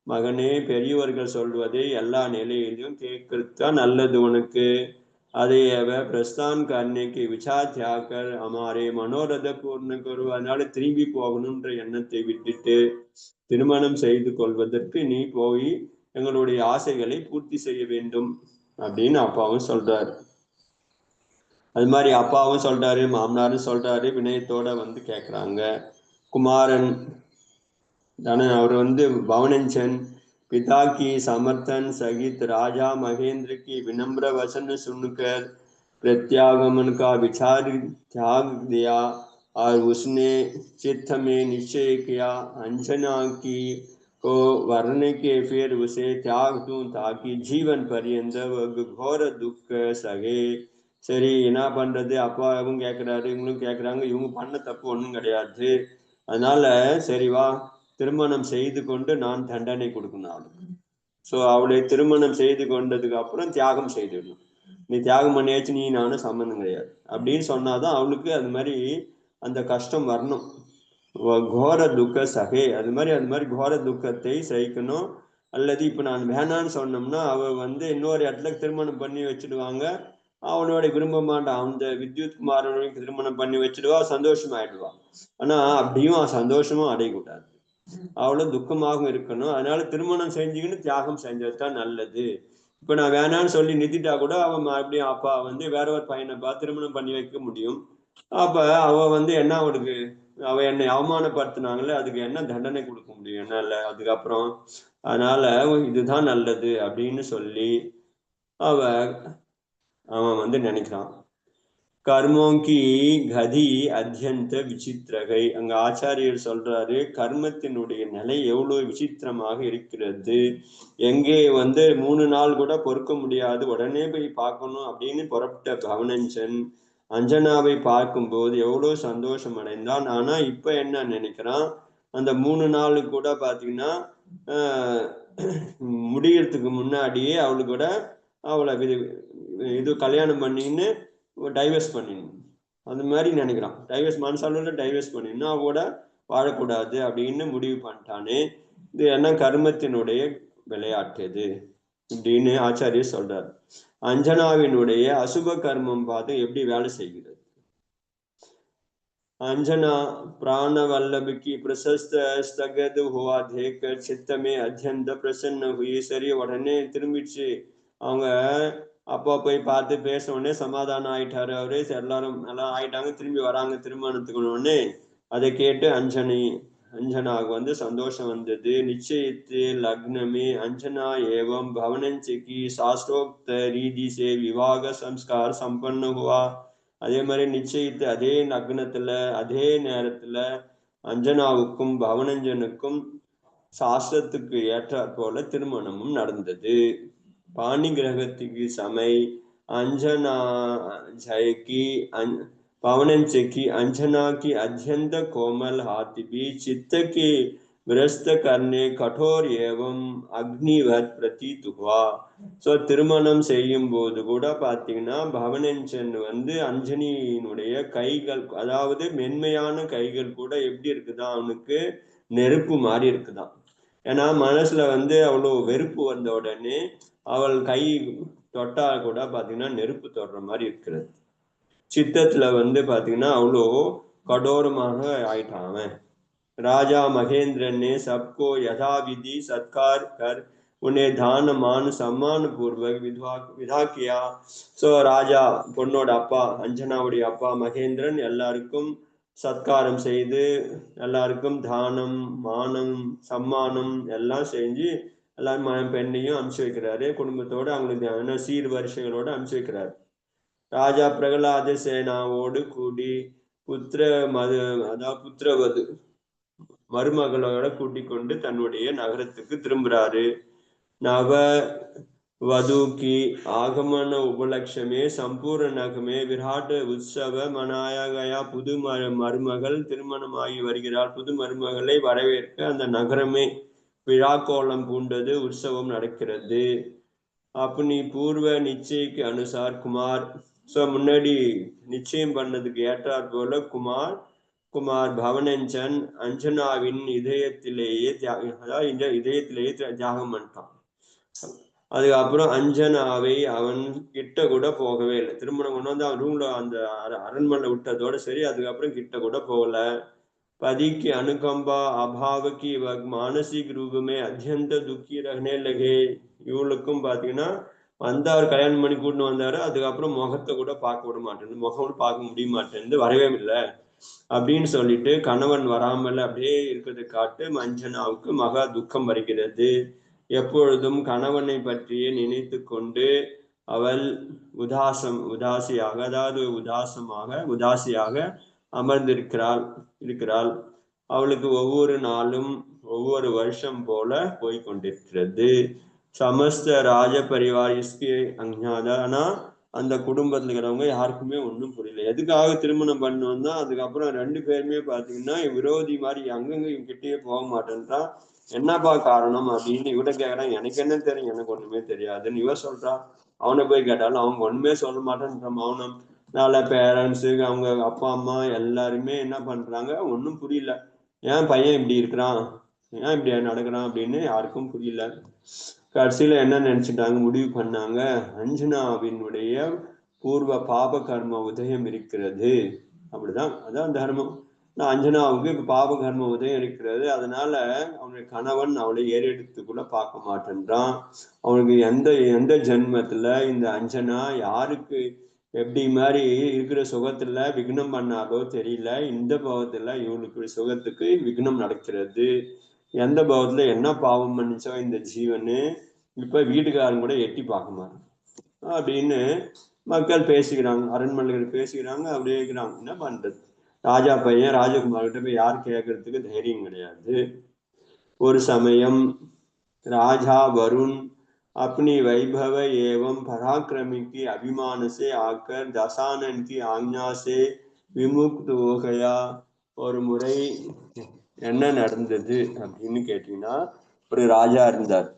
மகனே, பெரியவர்கள் சொல்வதை எல்லா நிலையிலும் கேட்கறதுதான் நல்லது உனக்கு. அதை பிரஸ்தான் கர்ணைக்கு விசார் தியாகர் அமாரே மனோரத பூர்ண கரு. அதனால திரும்பி போகணுன்ற எண்ணத்தை விட்டுட்டு திருமணம் செய்து கொள்வதற்கு நீ போய் எங்களுடைய ஆசைகளை பூர்த்தி செய்ய வேண்டும் அப்படின்னு அப்பாவும் சொல்றாரு. அது மாதிரி அப்பாவும் சொல்றாரு, மாமனாரும் சொல்றாரு, வினயத்தோட வந்து கேட்குறாங்க. குமாரன் தானே அவர் வந்து பவனஞ்சன் पिता की समर्थन सहित राजा महेंद्र की विनम्र वचन सुनकर प्रत्यागमन का विचार त्याग दिया और उसने चित्त में निश्चय किया, अंजना की को वरने के फिर उसे त्याग दूं ताकि जीवन पर्यंत घोर दुख सहे. சரி, என்ன பண்றது, அப்பாவும் கேட்குறாரு, இவங்களும் கேட்குறாங்க, இவங்க பண்ண தப்பு ஒன்றும் கிடையாது, அதனால சரி வா திருமணம் செய்து கொண்டு நான் தண்டனை கொடுக்கணும் அவளுக்கு. ஸோ அவளை திருமணம் செய்து கொண்டதுக்கு அப்புறம் தியாகம் செய்திடணும். நீ தியாகம் பண்ணியாச்சு, நீ நானும் சம்பந்தம் கிடையாது அப்படின்னு சொன்னாதான் அவளுக்கு அது மாதிரி அந்த கஷ்டம் வரணும். கோர துக்க சகே, அது மாதிரி கோர துக்கத்தை சகிக்கணும். அல்லது இப்ப நான் வேணான்னு சொன்னோம்னா அவ இன்னொரு இடத்துல திருமணம் பண்ணி வச்சிடுவாங்க, அவனோட விரும்ப மாட்டான், அந்த வித்யுத் குமாரனோட திருமணம் பண்ணி வச்சிடுவா, சந்தோஷமாயிடுவா. ஆனா அப்படியும் சந்தோஷமும் அடையக்கூடாது, அவ்வளவு துக்கமாகவும் இருக்கணும். அதனால திருமணம் செஞ்சுக்கின்னு தியாகம் செஞ்சதுதான் நல்லது. இப்ப நான் வேணான்னு சொல்லி நிறுத்திட்டா கூட அவன் மறுபடியும் அப்பா வேற ஒரு பையனை பார்த்து திருமணம் பண்ணி வைக்க முடியும். அப்ப அவ என்ன அவளுக்கு, அவ என்னை அவமானப்படுத்தினாங்களே, அதுக்கு என்ன தண்டனை கொடுக்க முடியும் என்னால அதுக்கப்புறம்? அதனால இதுதான் நல்லது அப்படின்னு சொல்லி அவன் நினைக்கிறான். கர்மோங்கி கதி அத்தியந்த விசித்திரகை. அங்க ஆச்சாரியர் சொல்றாரு, கர்மத்தினுடைய நிலை எவ்வளவு விசித்திரமாக இருக்கிறது. எங்கே 3 நாள் கூட பொறுக்க முடியாது, உடனே போய் பார்க்கணும் அப்படின்னு புறப்பட்ட பவனஞ்சன் அஞ்சனாவை பார்க்கும்போது எவ்வளவு சந்தோஷம் அடைந்தான். ஆனா இப்ப என்ன நினைக்கிறான், அந்த 3 நாள் கூட பாத்தீங்கன்னா முடியறதுக்கு முன்னாடியே அவளுக்கு கூட அவளை இது கல்யாணம் பண்ணின்னு டைவர்ஸ் பண்ணிடணும், அந்த மாதிரி நினைக்கிறான். டைவர்ஸ் மனசால டைவர்ஸ் பண்ணிடணும், அவ கூட வாழக்கூடாது அப்படின்னு முடிவு பண்ணிட்டானே. இது என்ன கர்மத்தினுடைய விளையாட்டு இது அப்படின்னு ஆச்சாரியர் சொல்றார். அஞ்சனாவினுடைய அசுப கர்மம் பார்த்து எப்படி வேலை செய்கிறது. अंजना प्राण वल्लभ की प्रशस्त स्थगत हुआ देखकर चित्त में अत्यंत प्रसन्न हुई. சரி, உடனே திரும்பிச்சு. அவங்க அப்பா போய் பார்த்து பேச உடனே சமாதானம் ஆயிட்டாரு அவரு. எல்லாரும் எல்லாம் ஆயிட்டாங்க, திரும்பி வராங்க திருமணத்துக்கு. உடனே அதை கேட்டு अंजना சந்தோஷம் வந்தது. நிச்சயித்து लग्न अंजना एवं भवनंच की शास्त्रोक्त रीति से विवाह संस्कार संपन्न हुआ. அதே மாதிரி நிச்சயித்து அதே லக்னத்துல அதே நேரத்துல அஞ்சனாவுக்கும் பவனஞ்சனுக்கும் சாஸ்திரத்துக்கு ஏற்றாற் போல திருமணமும் நடந்தது. பாணி கிரகத்துக்கு சமை अंजना की पवनंच की अंजना की अत्यंत कोमल हाथ भी चित्त के विरस्त करने कठोर एवं अग्निवत प्रतीत हुआ. ஸோ திருமணம் செய்யும் போது கூட பார்த்தீங்கன்னா பவனஞ்சன் அஞ்சனியினுடைய கைகள், அதாவது மென்மையான கைகள் கூட எப்படி இருக்குதான், அவனுக்கு நெருப்பு மாதிரி இருக்குதான். ஏன்னா மனசுல அவ்வளோ வெறுப்பு வந்த உடனே அவள் கை தொட்டா கூட பாத்தீங்கன்னா நெருப்பு தொடுற மாதிரி இருக்கிறது. சித்தத்துல பாத்தீங்கன்னா அவ்வளோ கடோரமாக ஆயிட்டான் அவன். राजा महेंद्र ने सबको यथाविधि सत्कार कर उन्हें दान मान सम्मान पूर्वक विदा किया. सो राजा பொண்ணோட அப்பா அஞ்சனாவுடைய அப்பா மகேந்திரன் எல்லாருக்கும் சத்காரம் செய்து எல்லாருக்கும் தானம் மானம் சம்மானம் எல்லாம் செஞ்சு எல்லாரும் பெண்ணையும் அனுப்பிச்சு வைக்கிறாரு. குடும்பத்தோட அவங்களுக்கு சீர் வரிசைகளோட அனுப்பிச்சு வைக்கிறாரு. ராஜா பிரகலாத சேனாவோடு கூடி புத்திரவது மருமகளோட கூட்டிக் கொண்டு தன்னுடைய நகரத்துக்கு திரும்புறாரு. நவ वधु की आगमन उपलक्ष्य संपूर्ण नग में विराट उत्सव मनाया गया. புது மருமகள் திருமணமாகி வருகிறாள். புது மருமகளை வரவேற்க அந்த நகரமே விழா கோலம் பூண்டது, உற்சவம் நடக்கிறது. अपनी पूर्व निश्चय के अनुसार कुमार, ஸோ முன்னாடி நிச்சயம் பண்ணதுக்கு ஏற்றாற் போல குமார் பவனஞ்சன் அஞ்சனாவின் இதயத்திலேயே தியாகம் பண்ணிட்டான். அதுக்கப்புறம் அஞ்சனாவை அவன் கிட்ட கூட போகவே இல்லை. திருமணம் கொண்டு அவன் ரூம்ல அந்த அரண்மனை விட்டதோட சரி, அதுக்கப்புறம் கிட்ட கூட போகல. பதிக்கு அனுகம்பா அபாவக்கு மானசிக் ரூபமே அத்தியந்த துக்கி ரகனே லகே. இவளுக்கும் பாத்தீங்கன்னா வந்தார், கல்யாணம் பண்ணி கூட்டின்னு வந்தாரு. அதுக்கப்புறம் முகத்தை கூட பார்க்க விட மாட்டேன், முகம் கூட பார்க்க முடிய மாட்டேன், வரவே இல்லை அப்படின்னு சொல்லிட்டு கணவன் வராமல் அப்படியே இருக்கிறதை காட்டு அஞ்சனாவுக்கு மகா துக்கம் வருகிறது. எப்பொழுதும் கணவனை பற்றியே நினைத்து கொண்டு அவள் உதாசியாக அமர்ந்திருக்கிறாள். அவளுக்கு ஒவ்வொரு நாளும் ஒவ்வொரு வருஷம் போல போய்கொண்டிருக்கிறது. சமஸ்த ராஜ பரிவார் இஸ்கே அஞ்ஞாதா. ஆனா அந்த குடும்பத்துல இருக்கிறவங்க யாருக்குமே ஒன்றும் புரியல, எதுக்காக திருமணம் பண்ணுவோம்னா. அதுக்கப்புறம் 2 பேருமே பாத்தீங்கன்னா விரோதி மாதிரி அங்கங்க இவங்கிட்டயே போக மாட்டேன்றான். என்னப்பா காரணம் அப்படின்னு இவட கேக்குறான். எனக்கு என்ன தெரியும், எனக்கு ஒண்ணுமே தெரியாதுன்னு இவ சொல்றா. அவனை போய் கேட்டாலும் அவங்க ஒண்ணுமே சொல்ல மாட்டேன்ற மௌனம். அதனால பேரண்ட்ஸு அவங்க அப்பா அம்மா எல்லாருமே என்ன பண்றாங்க, ஒன்றும் புரியல. ஏன் பையன் இப்படி இருக்கிறான், ஏன் இப்படி நடக்கிறான் அப்படின்னு யாருக்கும் புரியல. கடைசியில என்ன நினைச்சிட்டாங்க, முடிவு பண்ணாங்க, அஞ்சனாவினுடைய பூர்வ பாப கர்ம உதயம் இருக்கிறது. அப்படிதான், அதான் தர்மம். அஞ்சனாவுக்கு இப்ப பாப கர்ம உதயம் இருக்கிறது. அதனால அவனுடைய கணவன் அவளை ஏறெடுத்து கூட பார்க்க மாட்டேன்றான். அவனுக்கு எந்த ஜென்மத்துல இந்த அஞ்சனா யாருக்கு எப்படி மாதிரி இருக்கிற சுகத்துல விக்னம் பண்ணாலோ தெரியல. இந்த பாவத்துல இவனுக்கு சுகத்துக்கு விக்னம் நடக்கிறது. எந்த பாவத்துல என்ன பாவம் பண்ணிச்சோ இந்த ஜீவனு, இப்ப வீட்டுக்காரன் கூட எட்டி பார்க்க மாட்டான் அப்படின்னு மக்கள் பேசிக்கிறாங்க, அரண்மனைகள் பேசிக்கிறாங்க. அப்படியே இருக்கிறாங்க. என்ன பண்றது, ராஜா பையன் ராஜகுமார் கிட்ட போய் யார் கேட்கறதுக்கு தைரியம் கிடையாது. ஒரு சமயம் राजा वरुण अपनी वैभव एवं पराक्रम की अभिमान से आकर दशानन की आज्ञा से विमुक्त हो गया. ஒரு முறை என்ன நடந்தது அப்படின்னு கேட்டீங்கன்னா, ஒரு ராஜா இருந்தார்.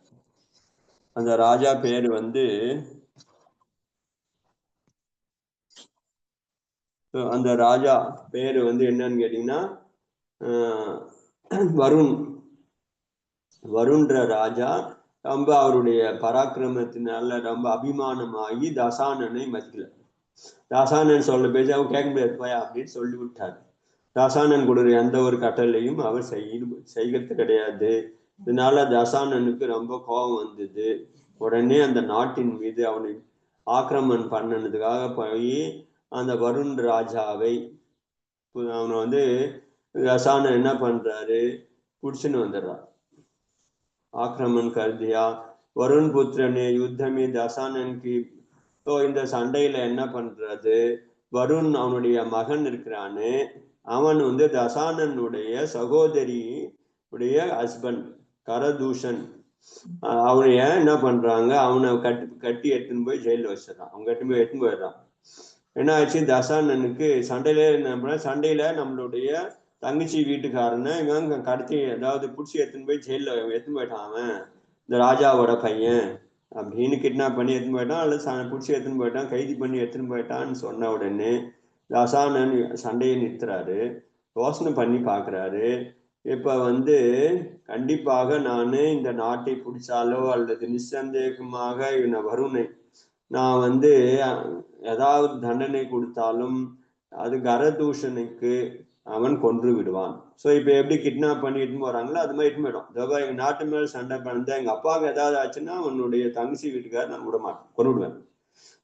அந்த ராஜா பேர் வந்து அந்த ராஜா பேரு வந்து என்னன்னு கேட்டீங்கன்னா வருண். வருண்ற ராஜா ரொம்ப அவருடைய பராக்கிரமத்தினால ரொம்ப அபிமானமாகி தசானனை மதிக்கல. தசானன் சொல்ல பேச்சு அவன் கேட்க முடியாது போயா அப்படின்னு சொல்லி விட்டார். தசானன் கொடுற எந்த ஒரு கட்டளையும் அவர் செய்கிறது கிடையாது. இதனால தசானனுக்கு ரொம்ப கோபம் வந்தது. உடனே அந்த நாட்டின் மீது அவனை ஆக்கிரமணம் பண்ணதுக்காக போய் அந்த வருண் ராஜாவை அவனை வந்து தசானன் என்ன பண்றாரு, பிடிச்சுன்னு வந்துடுறான். ஆக்கிரமன் कर दिया. வருண் புத்திரனே யுத்தமே தசானனுக்கு. இந்த சண்டையில என்ன பண்றது, வருண் அவனுடைய மகன் இருக்கிறானு, அவன் வந்து தசானனுடைய சகோதரி உடைய ஹஸ்பண்ட் கரதூஷன். அவனைய என்ன பண்றாங்க, அவனை கட்டி எடுத்துன்னு போய் ஜெயில வச்சிடறான். அவன் கட்டி போய் எடுத்துன்னு போயிடுறான். என்ன ஆச்சு, தசானனுக்கு சண்டையில நம்மளுடைய தங்கச்சி வீட்டுக்காரனை இவன் கடத்தி ஏதாவது பிடிச்சி எடுத்துன்னு போய் ஜெயில எடுத்துன்னு போயிட்டான். அவன் இந்த ராஜாவோட பையன் அப்படின்னு கிட்னாப் பண்ணி எடுத்துன்னு போயிட்டான், அல்லது பிடிச்சி எடுத்துன்னு போயிட்டான், கைது பண்ணி எடுத்துன்னு போயிட்டான்னு சொன்ன உடனே தசானன் சண்டையை நிறுத்துறாரு. யோசனை பண்ணி பாக்குறாரு, இப்ப வந்து கண்டிப்பாக நான் இந்த நாட்டை பிடிச்சாலோ அல்லது நிசந்தேகமாக இவனை வருணை நான் வந்து ஏதாவது தண்டனை கொடுத்தாலும் அது கரதூஷனுக்கு அவன் கொன்று விடுவான். ஸோ இப்போ எப்படி கிட்னாப் பண்ணி இட்டுன்னு போறாங்களோ அது மாதிரி இட்டுன்னு போயிடும். இதோ எங்க நாட்டு மேல சண்டை பண்ண எங்க அப்பாவுக்கு ஏதாவது ஆச்சுன்னா அவனுடைய தங்கச்சி வீட்டுக்கார நான் விட மாட்டேன், கொண்டு விடுவேன்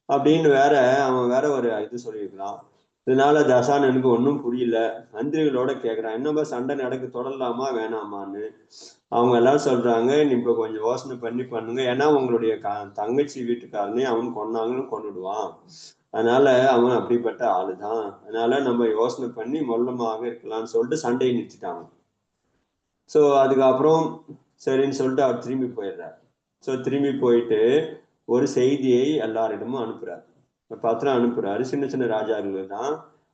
அப்படின்னு வேற அவன் வேற ஒரு இது சொல்லியிருக்கிறான். இதனால தசானனுக்கு ஒன்றும் புரியல. மந்திரிகளோட கேட்குறான், என்னப்பா சண்டை நடக்க தொடரலாமா வேணாமான்னு. அவங்க எல்லாம் சொல்றாங்க, நீ இப்போ கொஞ்சம் யோசனை பண்ணி பண்ணுங்க, ஏன்னா உங்களுடைய தங்கச்சி வீட்டுக்காரனே அவன் கொன்னாங்கன்னு கொண்டுடுவான். அதனால அவன் அப்படிப்பட்ட ஆளுதான். அதனால நம்ம யோசனை பண்ணி மொல்லமாக இருக்கலாம்னு சொல்லிட்டு சண்டையை நிறுத்திட்டாங்க. ஸோ அதுக்கப்புறம் சரின்னு சொல்லிட்டு அவர் திரும்பி போயிடுறார். ஸோ திரும்பி போயிட்டு ஒரு செய்தியை எல்லாரிடமும் அனுப்புறாரு, பத்திரம் அனுப்புறாரு. சின்ன சின்ன ராஜாக்கள் தான்.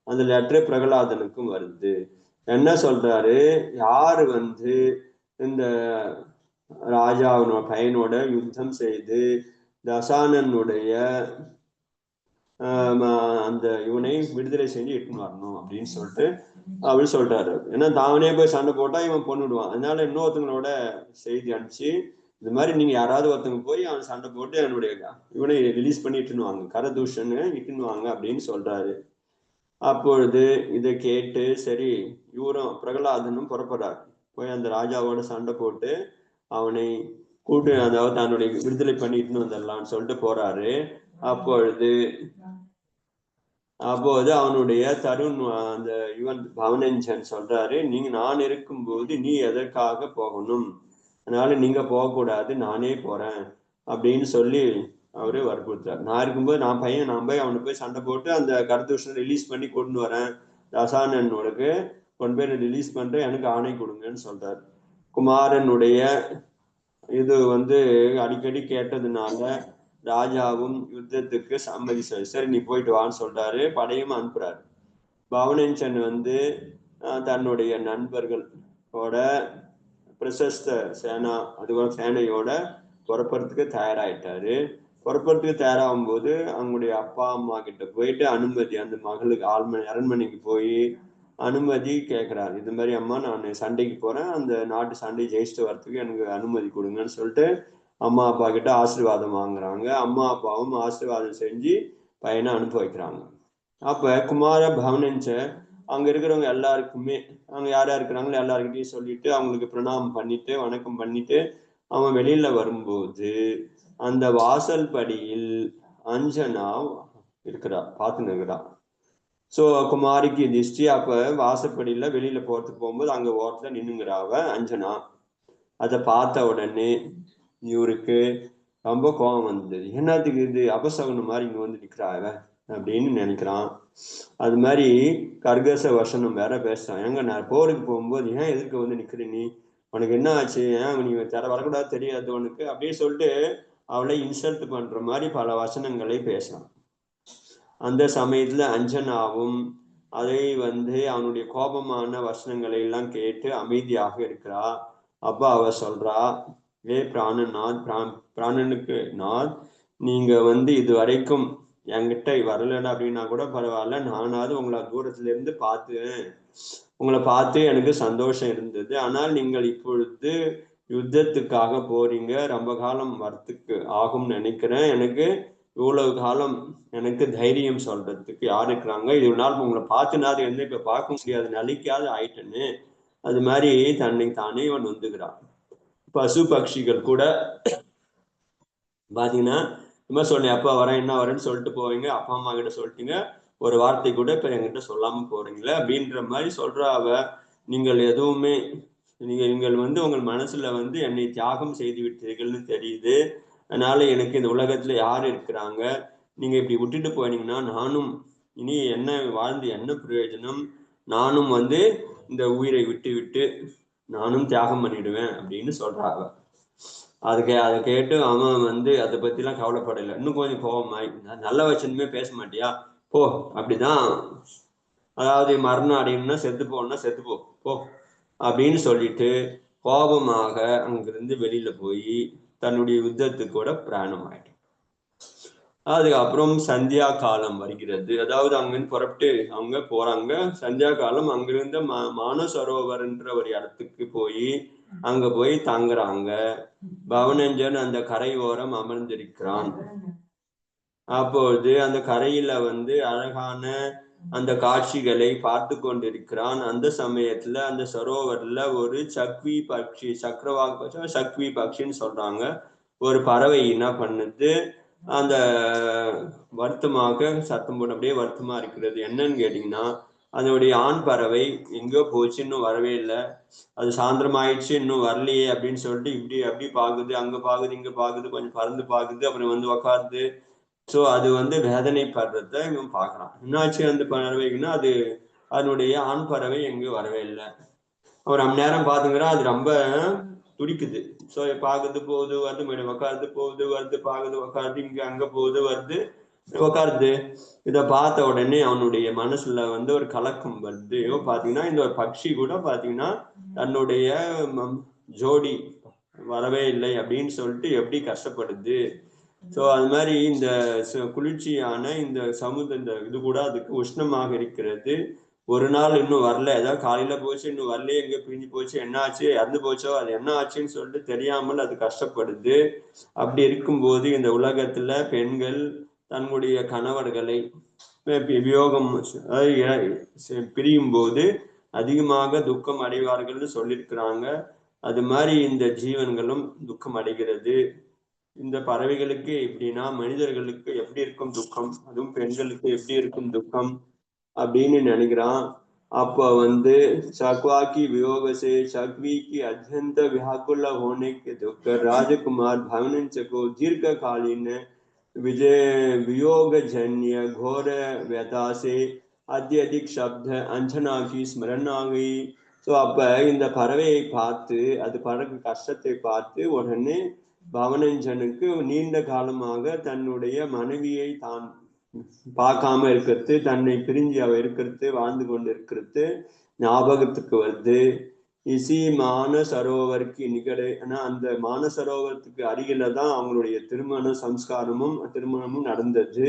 அந்த லெட்டர் பிரகலாதனுக்கும் வருது. என்ன சொல்றாரு, யாரு வந்து இந்த ராஜாவினோட பையனோட யுத்தம் செய்து தசானனுடைய அந்த இவனை விடுதலை செஞ்சு இட்டுன்னு வரணும் அப்படின்னு சொல்லிட்டு அப்படி சொல்றாரு. ஏன்னா தானே போய் சண்டை போட்டா இவன் கொண்டுடுவான். அதனால இன்னொருத்தங்களோட செய்தி அனுப்பிச்சு, இது மாதிரி நீங்க யாராவது ஒருத்தவங்க போய் அவன் சண்டை போட்டு என்னுடைய இவனை ரிலீஸ் பண்ணி இட்டுன்னு வாங்க, கரதூஷனை இட்டுன்னு வாங்க அப்படின்னு சொல்றாரு. அப்பொழுது இதை கேட்டு சரி இவரும் பிரகலாதனும் புறப்படுறார். போய் அந்த ராஜாவோட சண்டை போட்டு அவனை கூட்டு அதாவது தன்னுடைய விடுதலை பண்ணிட்டுன்னு வந்துடலாம்னு சொல்லிட்டு போறாரு. அப்பொழுது அவனுடைய தருண் அந்த இவன் பவனஞ்சன் சொல்றாரு, நீங்க நான் இருக்கும்போது நீ எதற்காக போகணும், அதனால நீங்க போகக்கூடாது, நானே போறேன் அப்படின்னு சொல்லி அவரு வற்புறுத்தார். நான் இருக்கும்போது நான் போய் அவனை போய் சண்டை போட்டு அந்த கரதூஷனை ரிலீஸ் பண்ணி கொண்டு வரேன், தசானனுக்கு கொண்டு போய் ரிலீஸ் பண்றேன், எனக்கு ஆணை கொடுங்கன்னு சொல்றாரு. குமாரனுடைய இது வந்து அடிக்கடி கேட்டதுனால ராஜாவும் யுத்தத்துக்கு சம்மதிச்சாரு. சரி நீ போயிட்டு வான்னு சொல்றாரு. படையும் அனுப்புறாரு. பவனஞ்சன் வந்து தன்னுடைய நண்பர்களோட பிரசஸ்த சேனா அதுவும் சேனையோட புறப்படுறதுக்கு தயாராயிட்டாரு. புறப்படுறதுக்கு தயாராகும் போது அவங்களுடைய அப்பா அம்மா கிட்ட போயிட்டு அனுமதி, அந்த மகளுக்கு அரண்மனைக்கு போய் அனுமதி கேட்கிறாரு. இது மாதிரி அம்மா நான் சண்டைக்கு போறேன், அந்த நாட்டு சண்டை ஜெயிச்சுட்டு வரத்துக்கு எனக்கு அனுமதி கொடுங்கன்னு சொல்லிட்டு அம்மா அப்பா கிட்ட ஆசீர்வாதம் வாங்குறாங்க. அம்மா அப்பாவும் ஆசீர்வாதம் செஞ்சு பையனை அனுப்ப வைக்கிறாங்க. அப்ப குமார பவனஞ்ச அங்க இருக்கிறவங்க எல்லாருக்குமே, அவங்க யார் யார் இருக்கிறாங்களோ எல்லாருக்கிட்டையும் சொல்லிட்டு அவங்களுக்கு பிரணாமம் பண்ணிட்டு வணக்கம் பண்ணிட்டு அவன் வெளியில வரும்போது அந்த வாசல் படியில் அஞ்சனா இருக்கிறா, பார்த்துன்னு இருக்கிறா. சோ குமாரிக்கு திஷ்டி. அப்ப வாசப்படியில வெளியில போறதுக்கு போகும்போது அங்க ஓரத்துல நின்னுங்கிறாவ அஞ்சனா. அதை பார்த்த உடனே இவருக்கு ரொம்ப கோபம் வந்தது. என்னத்துக்கு இது அபசகுனம் மாதிரி இங்க வந்து நிக்கிறாவ அப்படின்னு நினைக்கிறான். அது மாதிரி கர்கச வசனம் வேற பேசுறான். எங்க நான் போருக்கு போகும்போது ஏன் எதிர்க்க வந்து நிக்கிற, நீ உனக்கு என்ன ஆச்சு, ஏன் நீ வரக்கூடாது தெரியாது உனக்கு அப்படின்னு சொல்லிட்டு அவளை இன்சல்ட் பண்ற மாதிரி பல வசனங்களை பேசலாம். அந்த சமயத்துல அஞ்சனாவும் அதை அவனுடைய கோபமான வசனங்களை எல்லாம் கேட்டு அமைதியாக இருக்கிறா. அப்ப அவ சொல்றா, ஏ பிராணநாத், பிராணனுக்கு நாத், நீங்க இது வரைக்கும் என்கிட்ட வரலன்னு அப்படின்னா கூட பரவாயில்ல, நானாவது உங்களை தூரத்துல இருந்து உங்களை பார்த்து எனக்கு சந்தோஷம் இருந்தது. ஆனால் நீங்கள் இப்பொழுது யுத்தத்துக்காக போறீங்க, ரொம்ப காலம் வரத்துக்கு ஆகும் நினைக்கிறேன். எனக்கு இவ்வளவு காலம் எனக்கு தைரியம் சொல்றதுக்கு யார் இருக்கிறாங்க, இவ்வளவு நாள் உங்களை பார்த்துனாது என்ன இப்ப பார்க்க முடியாது, நிலைக்காது ஆயிட்டேன்னு அது மாதிரி தன்னை தானே இவன் வந்துக்கிறான். பசு பட்சிகள் கூட பாத்தீங்கன்னா இந்த மாதிரி சொன்னேன், அப்பா வரேன் என்ன வரேன்னு சொல்லிட்டு போவீங்க, அப்பா அம்மா கிட்ட சொல்லிட்டீங்க, ஒரு வார்த்தை கூட இப்ப என்கிட்ட சொல்லாம போறீங்களே அப்படின்ற மாதிரி சொல்ற அவ. நீங்கள் எதுவுமே நீங்கள் உங்கள் மனசுல என்னை தியாகம் செய்து விட்டீர்கள்னு தெரியுது. அதனால எனக்கு இந்த உலகத்துல யார் இருக்கிறாங்க, நீங்க இப்படி விட்டுட்டு போனீங்கன்னா நானும் இனி என்ன வாழ்ந்து என்ன பிரயோஜனம், நானும் இந்த உயிரை விட்டு விட்டு நானும் தியாகம் பண்ணிடுவேன் அப்படின்னு சொல்றாங்க. அதை கேட்டு அவன் அதை பத்தி எல்லாம் கவலைப்படலை. இன்னும் கொஞ்சம் கோபமாய், நல்ல வச்சனுமே பேச மாட்டியா, போ, அப்படிதான், அதாவது மரணம் அடையணும்னா செத்து போனா செத்து போ அப்படின்னு சொல்லிட்டு கோபமாக அங்கிருந்து வெளியில போய் தன்னுடைய யுத்தத்துக்கூட பிராணம் ஆயிடும். அதுக்கப்புறம் சந்தியா காலம் வருகிறது. அதாவது அங்கிருந்து புறப்பட்டு அவங்க போறாங்க. சந்தியா காலம் அங்கிருந்த மானசரோவர்ன்ற ஒரு இடத்துக்கு போய் அங்க போய் தங்குறாங்க. பவனஞ்சன் அந்த கரை ஓரம் அமர்ந்திருக்கிறான். அப்போது அந்த கரையில அழகான அந்த காட்சிகளை பார்த்து கொண்டிருக்கிறான். அந்த சமயத்துல அந்த சரோவர்ல ஒரு சக்வி பக்ஷி, சக்வி பக்ஷின்னு சொல்றாங்க, ஒரு பறவை என்ன பண்ணுது, அந்த வருத்தமாக சத்தம் போட்டு அப்படியே வருத்தமா இருக்கிறது. என்னன்னு கேட்டீங்கன்னா, அதனுடைய ஆண் பறவை எங்கோ போச்சு, இன்னும் வரவே இல்லை, அது சாயந்தரம் ஆயிடுச்சு இன்னும் வரலையே அப்படின்னு சொல்லிட்டு இப்படி அப்படி பாக்குது, அங்க பாக்குது இங்க பாக்குது, கொஞ்சம் பறந்து பாக்குது, அப்புறம் உக்காருது. ஸோ அது வேதனைப்படுறத இவன் பார்க்கறான். என்னாச்சு அந்த பறவைக்குன்னா, அது அதனுடைய ஆண் பறவை எங்கேயும் வரவே இல்லை. ஒரு அரை நேரம் பாத்துங்கிறா, அது ரொம்ப துடிக்குது. ஸோ பாக்குது, போகுது வருது, மேடம் உக்காருது, போகுது வருது, பாக்குது உக்காருது, இங்க அங்க போகுது வருது உக்காருது. இதை பார்த்த உடனே அவனுடைய மனசுல ஒரு கலக்கம் வருது. பாத்தீங்கன்னா இந்த ஒரு பட்சி கூட பாத்தீங்கன்னா தன்னுடைய ஜோடி வரவே இல்லை அப்படின்னு சொல்லிட்டு எப்படி கஷ்டப்படுது. ஸோ அது மாதிரி இந்த குளிர்ச்சியான இந்த இந்த இது கூட அதுக்கு உஷ்ணமாக இருக்கிறது. ஒரு நாள் இன்னும் வரல, ஏதாவது காலையில போச்சு இன்னும் வரலையே, எங்க பிரிஞ்சு போச்சு, என்ன ஆச்சு, இறந்து போச்சோ, அது என்ன ஆச்சுன்னு சொல்லிட்டு தெரியாமல் அது கஷ்டப்படுது. அப்படி இருக்கும்போது இந்த உலகத்துல பெண்கள் தன்னுடைய கணவர்களை வியோகம் பிரியும் போது அதிகமாக துக்கம் அடைவார்கள்னு சொல்லியிருக்கிறாங்க. அது மாதிரி இந்த ஜீவன்களும் துக்கம் அடைகிறது. இந்த பறவைகளுக்கு எப்படின்னா மனிதர்களுக்கு எப்படி இருக்கும் துக்கம், அதுவும் பெண்களுக்கு எப்படி இருக்கும் துக்கம் அப்படின்னு நினைக்கிறான். அப்ப சக்வாக்கி வியோகசே சக்விக்கு அत्यंत व्याकुल होने के दुख राजकुमार भावनंच को दीर्घकालीन वियोग जन्य घोर व्यथा से अत्यधिक शब्द अंजना की स्मरण आ गई. ஸோ அப்ப இந்த பறவையை பார்த்து அது படுற கஷ்டத்தை பார்த்து உடனே பவனஞ்சனுக்கு நீண்ட காலமாக தன்னுடைய மனைவியை தான் பார்க்காம இருக்கிறது, தன்னை பிரிஞ்சு அவ இருக்கிறது, வாழ்ந்து கொண்டு இருக்கிறது ஞாபகத்துக்கு வருது. இசி மானசரோவருக்கு நிகழே. ஏன்னா அந்த மானசரோவரத்துக்கு அருகில தான் அவங்களுடைய திருமணமும் நடந்தது.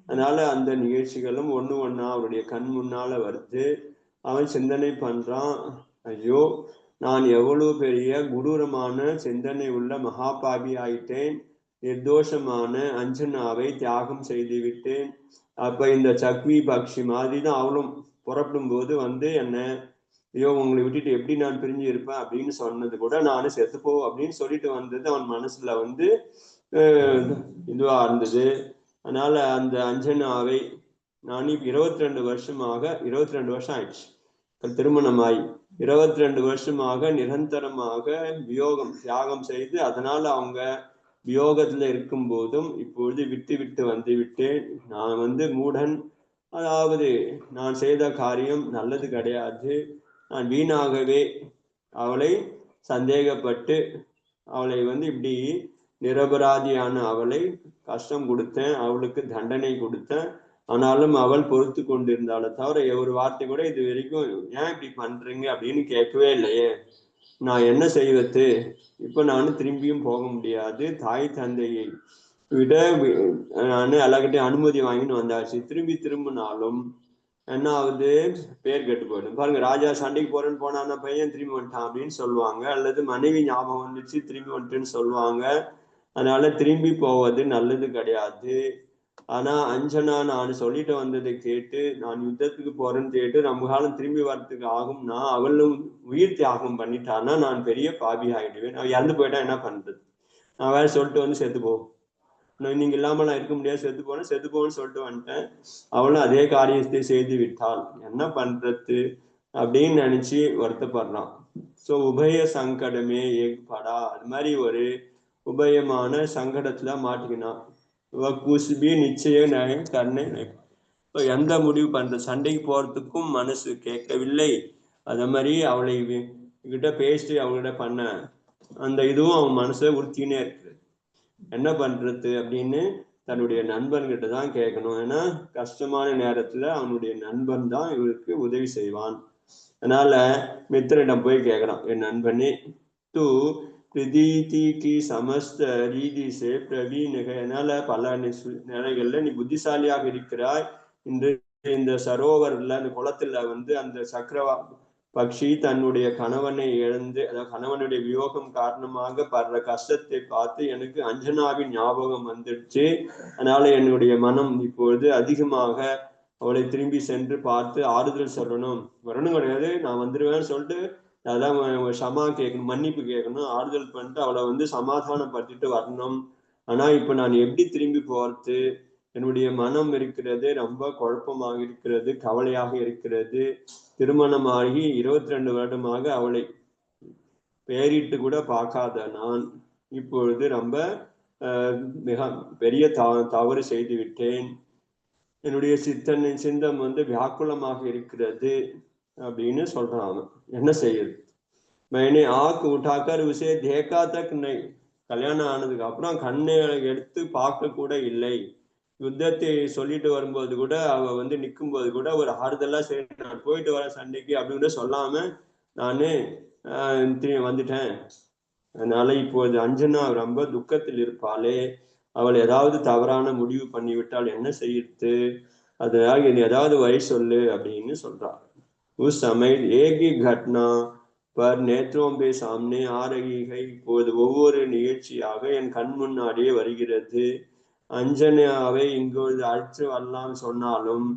அதனால அந்த நிகழ்ச்சிகளும் ஒண்ணா அவருடைய கண் முன்னால வருது. அவன் சிந்தனை பண்றான், ஐயோ நான் எவ்வளவு பெரிய கொடூரமான சிந்தனை உள்ள மகாபாபி ஆயிட்டேன், நிர்தோஷமான அஞ்சனாவை தியாகம் செய்து விட்டேன். அப்ப இந்த சக்வி பக்ஷி மாதிரி தான் அவளும் புறப்படும் போது வந்து என்ன, ஐயோ உங்களை விட்டுட்டு எப்படி நான் பிரிஞ்சு இருப்பேன் அப்படின்னு சொன்னது கூட நானும் செத்துப்போ அப்படின்னு சொல்லிட்டு வந்தது அவன் மனசுல வந்து இதுவா இருந்தது. அதனால அந்த அஞ்சனாவை நான் 22 வருஷம் ஆயிடுச்சு திருமணமாய். 22 வருஷமாக நிரந்தரமாக தியாகம் செய்து, அதனால அவங்க வியோகத்துல இருக்கும் போதும் இப்பொழுது விட்டு வந்து விட்டேன். நான் வந்து மூடன், அதாவது நான் செய்த காரியம் நல்லது கிடையாது. நான் வீணாகவே அவளை சந்தேகப்பட்டு அவளை வந்து இப்படி நிரபராதியான அவளை கஷ்டம் கொடுத்தேன், அவளுக்கு தண்டனை கொடுத்தேன். ஆனாலும் அவள் பொறுத்து கொண்டிருந்தாலே தவிர ஒரு வார்த்தை கூட இது வரைக்கும் ஏன் இப்படி பண்றீங்க அப்படின்னு கேட்கவே இல்லையே. நான் என்ன செய்வது? இப்ப நானும் திரும்பியும் போக முடியாது. தாய் தந்தையை விட நான் எல்லார்கிட்டையும் அனுமதி வாங்கின்னு வந்தாச்சு. திரும்பினாலும் என்ன ஆகுது? பேர் கெட்டு போயிடும். பாருங்க, ராஜா சண்டைக்கு போறேன்னு போனான்னா பையன் திரும்பி வந்துட்டான் அப்படின்னு சொல்லுவாங்க, அல்லது மனைவி ஞாபகம் வந்துச்சு திரும்பி வந்துட்டுன்னு சொல்லுவாங்க. அதனால திரும்பி போவது நல்லது கிடையாது. ஆனா அஞ்சனா நான் சொல்லிட்டு வந்ததை கேட்டு நான் யுத்தத்துக்கு போறேன்னு கேட்டு நம்ம காலம் திரும்பி வர்றதுக்கு ஆகும்னா அவளும் உயிர் தியாகம் பண்ணிட்டான்னா நான் பெரிய பாபி ஆகிடுவேன். அவன் இறந்து போயிட்டா என்ன பண்றது? நான் வேற சொல்லிட்டு வந்து செத்து போ, நீங்க இல்லாம நான் இருக்க முடியாது, செத்து போன்னு சொல்லிட்டு வந்துட்டேன். அவளும் அதே காரியத்தை செய்து விட்டாள், என்ன பண்றது அப்படின்னு நினைச்சு வருத்தப்படுறான். ஸோ உபய சங்கடமே ஏற்படா, அது மாதிரி ஒரு உபயமான சங்கடத்துல மாட்டிக்கினான். குஷ்பி நிச்சயம் கண்ணை எந்த முடிவு பண்ற, சண்டைக்கு போறதுக்கும் மனசு கேட்கவில்லை. அதே மாதிரி அவளை கிட்ட பேசி அவங்ககிட்ட பண்ண அந்த இதுவும் அவன் மனசுல உறுத்தினே இருக்கு. என்ன பண்றது அப்படின்னு தன்னுடைய நண்பன்கிட்ட தான் கேட்கணும். ஏன்னா கஷ்டமான நேரத்துல அவனுடைய நண்பன் தான் இவருக்கு உதவி செய்வான். அதனால மித்திரிடம் போய் கேட்கறான், என் நண்பனே, தூ பிரதீதிக்கு சமஸ்த ரீதி சே பிரவீனக. என்னால பல நிலைகள்ல நீ புத்திசாலியாக இருக்கிறாய். இந்த சரோவர்ல அந்த குளத்துல வந்து அந்த சக்கரவா பக்ஷி தன்னுடைய கணவனை இழந்து, அதாவது கணவனுடைய வியோகம் காரணமாக படுற கஷ்டத்தை பார்த்து எனக்கு அஞ்சனாவின் ஞாபகம் வந்துடுச்சு. அதனால என்னுடைய மனம் இப்பொழுது அதிகமாக அவளை திரும்பி சென்று பார்த்து ஆறுதல் சொல்லணும். வரணும் கிடையாது, நான் வந்துடுவேன்னு சொல்லிட்டு அதான் ஷமா கேட்கணும், மன்னிப்பு கேட்கணும், ஆறுதல் பண்ணிட்டு அவளை வந்து சமாதானப்படுத்திட்டு வரணும். ஆனா இப்ப நான் எப்படி திரும்பி போறது? என்னுடைய மனம் இருக்கிறது ரொம்ப குழப்பமாக இருக்கிறது, கவலையாக இருக்கிறது. திருமணமாகி 22 வருடமாக அவளை பேரிட்டு கூட பார்க்காத நான் இப்பொழுது ரொம்ப மிக பெரிய தவறு செய்து விட்டேன். என்னுடைய சிந்தம் வந்து வியாக்குலமாக இருக்கிறது அப்படின்னு சொல்றான் அவன். என்ன செய்யுது? मैंने आंख उठाकर उसे देखा तक नहीं. கல்யாணம் ஆனதுக்கு அப்புறம் கண்ணை எடுத்து பார்க்க கூட இல்லை. யுத்தத்தை சொல்லிட்டு வரும்போது கூட அவ வந்து நிற்கும் போது கூட ஒரு ஆறுதலா சரி நான் போயிட்டு வர சண்டைக்கு அப்படின்னு சொல்லாம நானு வந்துட்டேன். அதனால இப்போது அஞ்சனா ரொம்ப துக்கத்தில் இருப்பாளே, அவள் ஏதாவது தவறான முடிவு பண்ணிவிட்டால் என்ன செய்யுது? அதனால ஏதாவது வழி சொல்லு அப்படின்னு சொல்றாள். उस समय एक ही घटना पर नेत्रों पे सामने आ रही है. இப்போது ஒவ்வொரு நிகழ்ச்சியாக என் கண் முன்னாடியே வருகிறது. அஞ்சனாவை இங்கொரு அழைச்சு வரலாம் சொன்னாலும்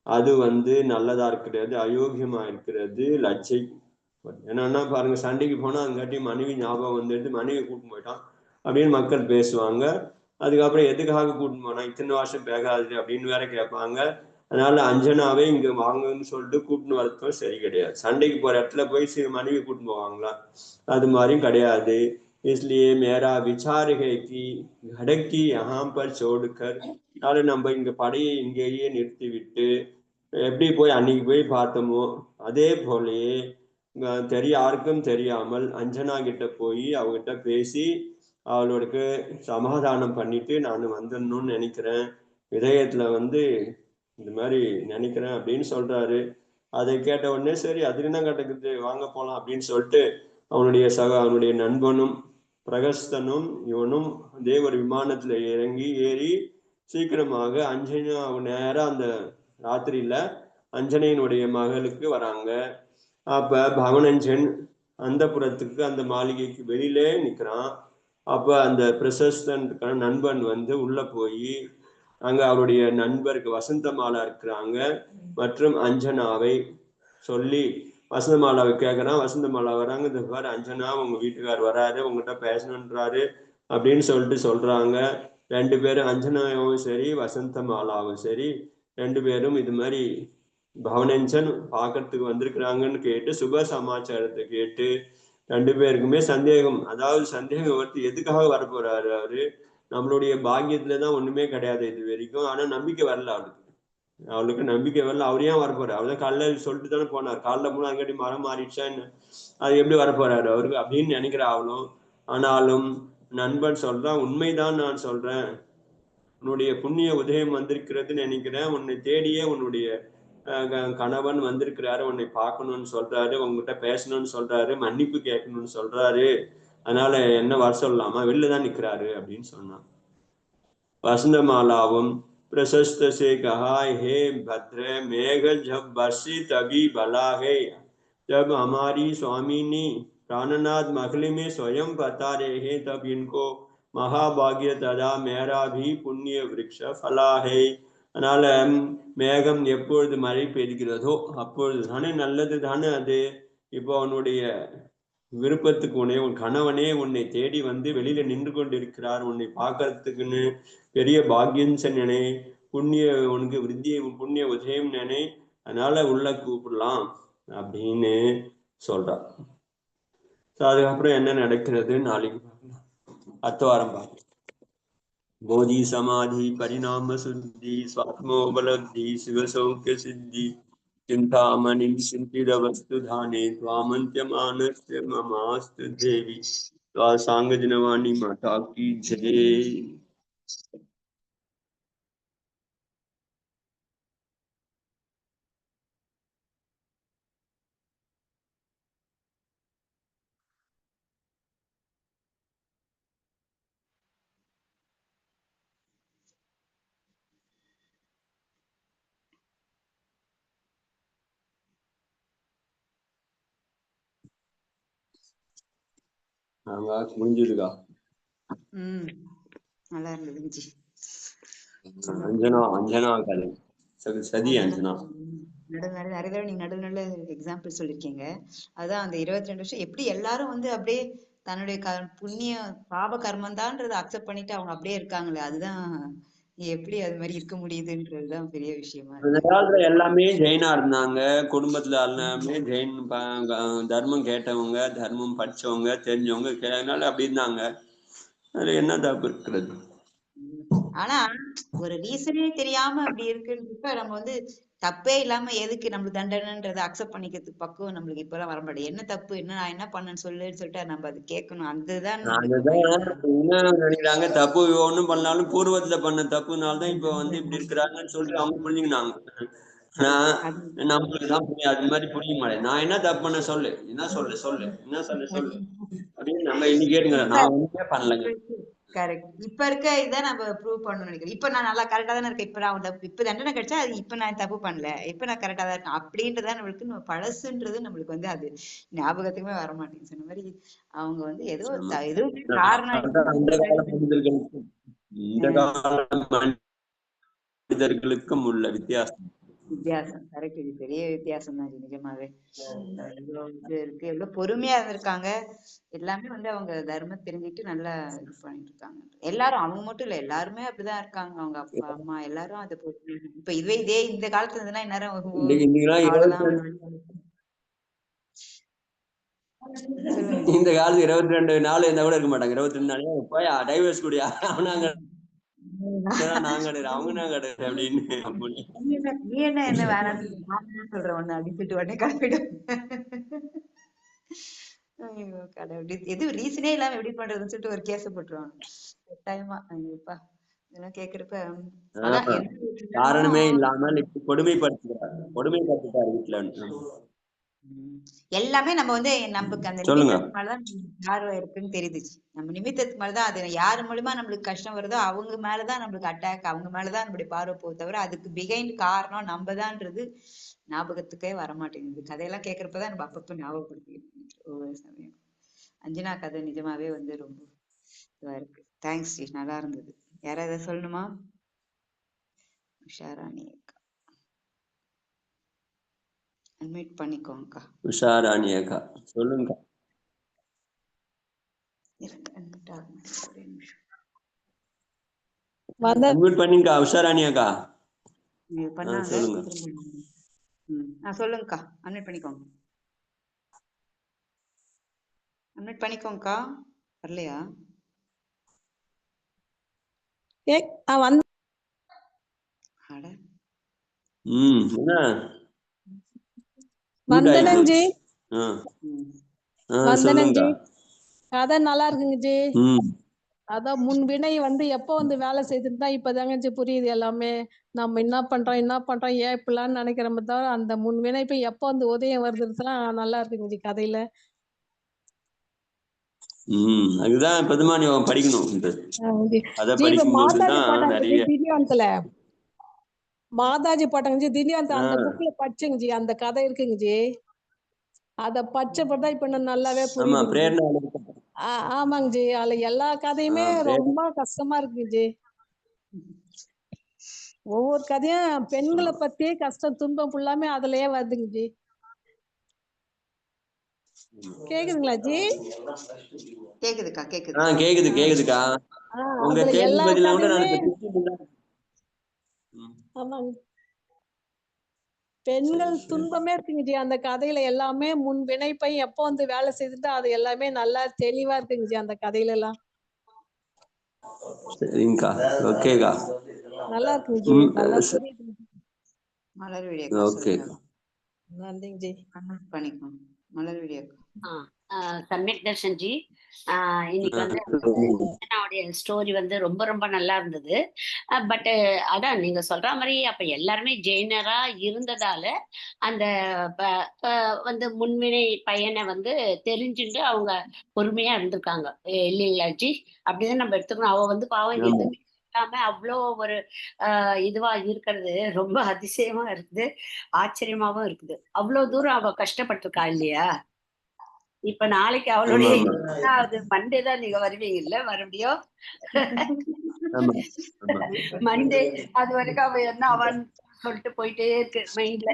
அது வந்து நல்லதா இருக்கிறது, அயோக்கியமா இருக்கிறது, லட்சை. என்னன்னா பாருங்க, சண்டைக்கு போனா அங்காட்டி மனைவி ஞாபகம் வந்துட்டு மனைவி கூட்டின்னு போயிட்டான் அப்படின்னு மக்கள் பேசுவாங்க. அதுக்கப்புறம் எதுக்காக கூட்டின்னு போனா, இத்தனை வருஷம் பேகாது அப்படின்னு வேற கேட்பாங்க. அதனால அஞ்சனாவே இங்க வாங்கன்னு சொல்லிட்டு கூட்டின்னு வரதும் சரி கிடையாது. சண்டைக்கு போற இடத்துல போய் மனைவி கூட்டின்னு போவாங்களா? அது மாதிரியும் கிடையாது. इसलिए मेरा विचार है कि घड़की यहाँ पर छोड़कर, அதனால நம்ம இங்க படையை இங்கேயே நிறுத்தி விட்டு எப்படி போய் அன்னைக்கு போய் பார்த்தோமோ அதே போலயே யாருக்கும் தெரியாமல் அஞ்சனா கிட்ட போய் அவகிட்ட பேசி அவளுக்கு சமாதானம் பண்ணிட்டு நான் வந்துடணும்னு நினைக்கிறேன். இதயத்துல வந்து இந்த மாதிரி நினைக்கிறேன் அப்படின்னு சொல்றாரு. அதை கேட்ட உடனே சரி அதுக்கு என்ன கிடக்குது வாங்க போலாம் அப்படின்னு சொல்லிட்டு அவனுடைய நண்பனும் பிரகஸ்தனும் இவனும் தேவர் விமானத்துல இறங்கி ஏறி சீக்கிரமாக அஞ்சனா நேரம் அந்த ராத்திரியில அஞ்சனையினுடைய மகளுக்கு வராங்க. அப்ப பவனஞ்சன் அந்த புறத்துக்கு அந்த மாளிகைக்கு வெளியிலே நிக்கிறான். அப்ப அந்த பிரசஸ்தன் நண்பன் வந்து உள்ள போய் அங்க அவருடைய நண்பருக்கு வசந்தமாலா இருக்கிறாங்க மற்றும் அஞ்சனாவை சொல்லி வசந்தமாலாவை கேட்கறான். வசந்தமாலா வராங்க, இந்த பாரு அஞ்சனா உங்க வீட்டுக்கார் வராரு, உங்ககிட்ட பேசணுன்றாரு அப்படின்னு சொல்லிட்டு சொல்றாங்க. 2 பேரும் அஞ்சனாவும் சரி வசந்தமாலாவும் சரி 2 பேரும் இது மாதிரி பவனஞ்சன் பார்க்கறதுக்கு வந்திருக்கிறாங்கன்னு கேட்டு சுப சமாச்சாரத்தை கேட்டு 2 பேருக்குமே சந்தேகம். அதாவது சந்தேகம் வந்து எதுக்காக வரப்போறாரு அவரு, நம்மளுடைய பாக்கியத்துலதான் ஒண்ணுமே கிடையாது இது வரைக்கும். ஆனா நம்பிக்கை வரல அவளுக்கு நம்பிக்கை வரல. அவர் ஏன் வரப்போறாரு, அவர்தான் காலைல சொல்லிட்டு தானே போனார், காலைல போனா அங்கடி மரம் மாறிடுச்சா என்ன, அது எப்படி வரப்போறாரு அவருக்கு அப்படின்னு நினைக்கிற அவளும். ஆனாலும் நண்பன் சொல்றான், உண்மைதான் நான் சொல்றேன், உன்னுடைய புண்ணிய உதயம் வந்திருக்கிறதுன்னு நினைக்கிறேன், உன்னை தேடியே உன்னுடைய கணவன் வந்திருக்கிறாரு, உன்னை பார்க்கணும்னு சொல்றாரு, உங்ககிட்ட பேசணும்னு சொல்றாரு, மன்னிப்பு கேட்கணும்னு சொல்றாரு, அதனால என்ன வர சொல்லலாமா, வெளில தான் நிக்கிறாரு அப்படின்னு சொன்னான். वसंतमालावम प्रशस्त से कहा, हे भद्र मेघ जब बरसी तभी भला है, जब हमारी स्वामिनी प्राणनाथ मखली में स्वयं बता रहे हैं तब इनको महाभाग्य तदा मेरा भी पुण्य वृक्ष फला है. அதனால மேகம் எப்பொழுது மழை பெய்கிறதோ அப்பொழுது தானே நல்லது தானே அது. இப்போ அவனுடைய விருப்பத்துக்கு உன் கணவனே உன்னை தேடி வந்து வெளியில நின்று கொண்டிருக்கிறார், உன்னை பார்க்கறதுக்குன்னு பெரிய பாக்கியம் நினை, புண்ணிய உனக்கு விருத்தியை புண்ணிய உதயம் நினை, அதனால உள்ள கூப்பிடலாம் அப்படின்னு சொல்றான். அதுக்கப்புறம் என்ன நடக்கிறது நாளைக்கு பார்க்கலாம், அடுத்த வாரம் பார்க்கலாம். போதி சமாதி பரிணாம சுத்தி स्वात्मोपलब्धि शिव सौख्य सिद्धि चिंतामणिं चिंतितवस्तुधाने त्वामन्त्यमानस्य ममास्तु देवी त्वा सांगजनवाणी माता की जय. முடிஞ்சதுக்கா? நல்லா இருந்தது. அஞ்சனா கதை சதி அஞ்சனா நிறைய தடவை நீங்க நடுநடுல எக்ஸாம்பிள் சொல்லிருக்கீங்க. அதான் அந்த 22 வருஷம் எப்படி எல்லாரும் வந்து அப்படியே தன்னுடைய புண்ணிய பாப கர்மம் தான்றதை அக்செப்ட் பண்ணிட்டு அவங்க அப்படியே இருக்காங்களே, அதுதான் எப்படி அது மாதிரி இருக்க முடியுதுன்றதுதான் பெரிய விஷயமா இருக்கு. எல்லாமே ஜெயினா இருந்தாங்க, குடும்பத்துல எல்லாமே ஜெயின் தர்மம் கேட்டவங்க, தர்மம் படிச்சவங்க, தெரிஞ்சவங்க, அதனால அப்படி இருந்தாங்க. அதுல என்ன தப்பு இருக்கிறது? ஆனா ஒரு ரீசனே தெரியாம அப்படி இருக்குன்றப்ப நம்ம வந்து தப்பே இல்லாம எதுக்கு நம்ம தண்டனைன்றதை அக்செப்ட் பண்ணிக்கிறதுக்கு பக்குவம் நம்மளுக்கு இப்பெல்லாம் வர மாட்டேது. என்ன தப்பு, என்ன நான் என்ன பண்ணேன்னு சொல்லுன்னு சொல்லிட்டு நம்ம அது கேட்கணும். அதுதான் என்ன நினைக்கிறாங்க, தப்பு ஒண்ணும் பண்ணாலும் பூர்வத்துல பண்ண தப்புனால்தான் இப்ப வந்து இப்படி இருக்கிறாங்கன்னு சொல்லிட்டு அவங்க புரிஞ்சுக்கினாங்க. நம்மளுக்குதான் புரியும், அது மாதிரி புரிய மாட்டேன். நான் என்ன தப்பு பண்ண சொல்லு, என்ன சொல்லு அப்படின்னு நம்ம இன்னைக்கு கேட்டுங்க, நான் ஒண்ணுமே பண்ணலங்க. கரெக்ட். இப்ப இருக்க இதை நம்ம ப்ரூவ் பண்ணணும்னு நினைக்கிறேன். இப்ப நான் நல்லா கரெக்டா தானே இருக்கேன், இப்ப நான் இப்ப தண்டனை கிடைச்சா அது இப்ப நான் தப்பு பண்ணல, இப்ப நான் கரெக்டா தான் இருக்கேன் அப்படின்றதான் நம்மளுக்கு நம்ம பழசுன்றது நம்மளுக்கு வந்து அது ஞாபகத்துக்குமே வர மாட்டேங்குது. சொன்ன மாதிரி அவங்க வந்து ஏதோ காரணம் இந்த கால மனிதர்களுக்கும் உள்ள வித்தியாசம் கரெக்ட். இது பெரிய வித்தியாசம் தான் நிஜமாவே. இருக்கு, எவ்வளவு பொறுமையா இருந்திருக்காங்க. எல்லாமே வந்து அவங்க தர்மம் தெரிஞ்சுட்டு நல்லா இது பண்ணிட்டு இருக்காங்க. எல்லாரும், அவங்க மட்டும் இல்ல, எல்லாருமே அப்படிதான் இருக்காங்க. அவங்க அப்பா அம்மா எல்லாரும் அதை இப்ப இதே இந்த காலத்துல இருந்துன்னா இந்நேரம் இந்த காலத்து 22 நாள் இருந்தா கூட இருக்க மாட்டாங்க. 22 நாளே போய் டைவர்ஸ் கூடிய அவனாங்க நாங்க அவங்க அப்படின்னு நீ என்ன வேணாம் சொல்ற ஒண்ணு அடிச்சுட்டு உடனே கிளம்பிடும். எது ரீசனே இல்லாம எப்படி பண்றதுன்னு சொல்லிட்டு ஒரு கேஸ் போட்டுருவாங்க கட்டாயமா. ஐயோப்பா, இதெல்லாம் கேக்குறப்ப அதான் ஆஹ் எந்த வீட்டுலயும் காரணமே இல்லாமல் இப்படி கொடுமைப்படுத்துறாரு வீட்டுல. எல்லாமே நம்ம வந்து நமக்கு அந்த சொல்லுங்க. நிமித்தத்துக்கு மேலதான் பார்வை இருக்குன்னு தெரியுதுச்சு. நம்ம நிமித்தத்துக்கு மேலதான் அது யாரு மூலியமா நம்மளுக்கு கஷ்டம் வருதோ அவங்க மேலதான் நம்மளுக்கு அட்டாக், அவங்க மேலதான் நம்மளுடைய பார்வை போகுது தவிர அதுக்கு பிகைண்ட் காரணம் நம்மதான்றது ஞாபகத்துக்கே வரமாட்டேங்குது. கதையெல்லாம் கேட்கறப்பதான் நம்ம அப்பப்ப ஞாபகப்படுத்திக்கிட்டு ஒவ்வொரு சமயம். அஞ்சனா கதை நிஜமாவே வந்து ரொம்ப இதுவா இருக்கு. தேங்க்ஸ் ஜி, நல்லா இருந்தது. யாராவது ஏதாவது சொல்லணுமா? உஷாராணி அக்கா அட்மிட் பண்ணிக்கோங்கக்கா. உஷாராணி அக்கா சொல்லுங்க. அட்மிட் ஆகும் ஒரே நிமிஷம். அட்மிட் பண்ணிங்கக்கா உஷாராணி அக்கா. பண்ணாங்க சொல்லுங்க. சொல்லுங்கக்கா. அட்மிட் பண்ணிக்கோங்க. அட்மிட் பண்ணிக்கோங்கக்கா. வரலையா? அட என்ன வந்தனங்க ஜி. வந்தனங்க ஜி. கதை நல்லா இருக்குங்க ஜி. அதான் முன்வினை வந்து எப்போ வந்து வேலை செய்துட்டு தான் இப்பதாங்க ஜி புரியுது எல்லாமே. நம்ம என்ன பண்றோம் ஏன் இப்படிலாம் நினைக்கிறோம் தவிர அந்த முன்வினை இப்ப எப்போ வந்து உதயம் வருதுலாம் நல்லா இருக்குங்க ஜி கதையில. அதுதான் இப்பதான் நீ படிக்கணும். அத படிக்கும் போதுதான் நிறைய மாதாஜி போட்டாங்க ஜி திவ்யாந்த அந்த புக்ல படிச்சுங்க ஜி. அந்த கதை இருக்குங்க ஜி. அத பச்சைப்பதான் இப்ப நான் நல்லாவே புரியுது. ஆமாங்க ஜி. அதுல எல்லா கதையுமே ரொம்ப கஷ்டமா இருக்கு ஜி. ஒவ்வொரு கதையும் பெண்களை பத்தியே கஷ்டம் துன்பம் ஃபுல்லாமே அதுலயே வருதுங்க ஜி. கேக்குதுங்களா ஜி? கேக்குதுக்கா கேக்குதுக்கா. உங்க கேள்வி பதிலா கூட ஆமாங்க. பெண்கள் துன்பமே இருக்குங்க ஜி அந்த கதையில எல்லாமே. முன் வினைப்பை எப்போ வந்து வேலை செய்துட்டு அது எல்லாமே நல்லா தெளிவா இருக்குங்க ஜி அந்த கதையில எல்லாம். சரிங்கக்கா. ஓகேக்கா. நல்லா இருக்குங்க ஜி. நல்லா புரியுது. மலர் வீடியோக்கா சொல்லுங்க. நன்றிங்க ஜி. கமெண்ட் பண்ணிக்கோ. மலர் வீடியோக்கா. சம்யக் தர்ஷன் ஜி, இன்னைக்கு வந்து ஸ்டோரி வந்து ரொம்ப ரொம்ப நல்லா இருந்தது. பட் அதான் நீங்க சொல்ற மாதிரி அப்ப எல்லாருமே ஜெயினரா இருந்ததால அந்த வந்து முன்வினை பையனை வந்து தெரிஞ்சுட்டு அவங்க பொறுமையா இருந்திருக்காங்க இல்லைங்களா ஜி? அப்படிதான் நம்ம எடுத்துக்கணும். அவ வந்து பாவம் எதுவுமே இல்லாம அவ்வளோ ஒரு இதுவா இருக்கிறது ரொம்ப அதிசயமா இருக்குது, ஆச்சரியமாவும் இருக்குது. அவ்வளவு தூரம் அவ கஷ்டப்பட்டிருக்கா இல்லையா? இப்ப நாளைக்கு அவளுடைய அது மண்டே தான் நீங்க வருவீங்கல்ல மறுபடியும். மண்டே அது வரைக்கும் அவ என்ன அவன் சொல்லிட்டு போயிட்டே இருக்கு மைண்ட்ல.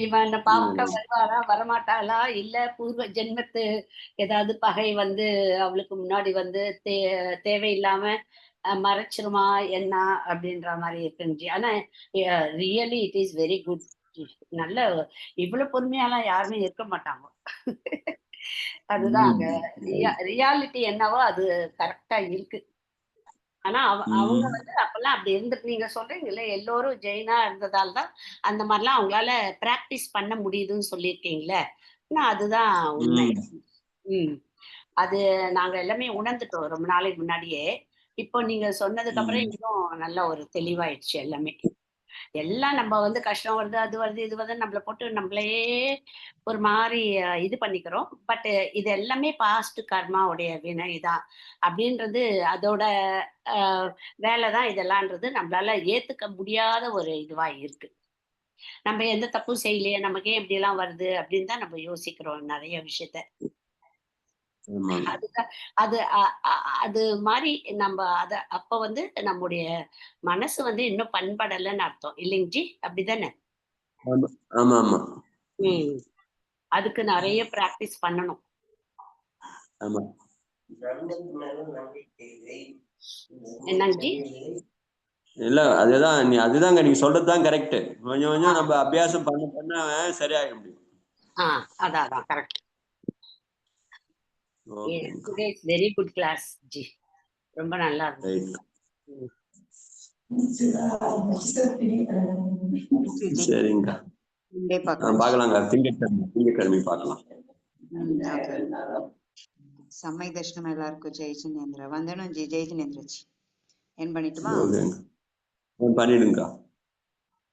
இவன் பாவக்கா வருவாளா வரமாட்டாளா, இல்ல பூர்வ ஜென்மத்து ஏதாவது பகை வந்து அவளுக்கு முன்னாடி வந்து தேவையில்லாம மறைச்சிருமா என்ன அப்படின்ற மாதிரி இருக்குங்க. ஆனா really it is very good. நல்ல இவ்வளவு பொறுமையாலாம் யாருமே இருக்க மாட்டாங்க. அதுதான் அங்க ரியாலிட்டி என்னவோ அது கரெக்டா இருக்கு. ஆனா அவங்க வந்து அப்பெல்லாம் அப்படி இருந்துட்டு நீங்க சொல்றீங்கல்ல எல்லோரும் ஜெயினா இருந்ததால தான் அந்த மாதிரிலாம் அவங்களால பிராக்டிஸ் பண்ண முடியுதுன்னு சொல்லியிருக்கீங்கள. அதுதான் உண்மை. அது நாங்க எல்லாமே உணர்ந்துட்டோம் ரொம்ப நாளைக்கு முன்னாடியே. இப்போ நீங்க சொன்னதுக்கு அப்புறம் இன்னும் நல்ல ஒரு தெளிவாயிடுச்சு எல்லாமே. எல்லாம் நம்ம வந்து கஷ்டம் வருது அது வருது இது வருது நம்மளை போட்டு நம்மளையே ஒரு மாதிரி இது பண்ணிக்கிறோம். பட் இது எல்லாமே பாஸ்ட் கர்மாவுடைய வினைதான் அப்படின்றது அதோட வேலைதான் இதெல்லாம்ன்றது நம்மளால ஏத்துக்க முடியாத ஒரு இதுவா இருக்கு. நம்ம எந்த தப்பும் செய்யலையே நமக்கே இப்படி எல்லாம் வருது அப்படின்னு தான் நம்ம யோசிக்கிறோம் நிறைய விஷயத்த. அது அது மாதிரி நம்ம அத அப்ப வந்து நம்முடைய மனசு வந்து இன்னும் பண்படலைன்னு அர்த்தம் இல்லைங்க ஜி? அப்படிதானே? அதுக்கு நிறைய பிராக்டிஸ் பண்ணணும். என்னங்க ஜி? இல்ல அதுதாங்க நீங்க சொல்றதுதான் கரெக்ட். கொஞ்சம் கொஞ்சம் நம்ம அபியாசம் பண்ண பண்ண சரியாக முடியும். அதான் கரெக்ட். வெரி குட் கிளாஸ் ஜி. ரொம்ப நல்லா இருக்கு. சரிங்க. பாக்கலாங்க. திங்கட்கிழமை பார்க்கலாம். சமய தர்ஷனம் எல்லாருக்கும் ஜெய் ஜினேந்திரா. வந்தனும் ஜி. ஜெய் ஜினேந்திரா ஜி. என் பண்ணிட்டுமா? ஓகேங்க, பண்ணிடுங்க.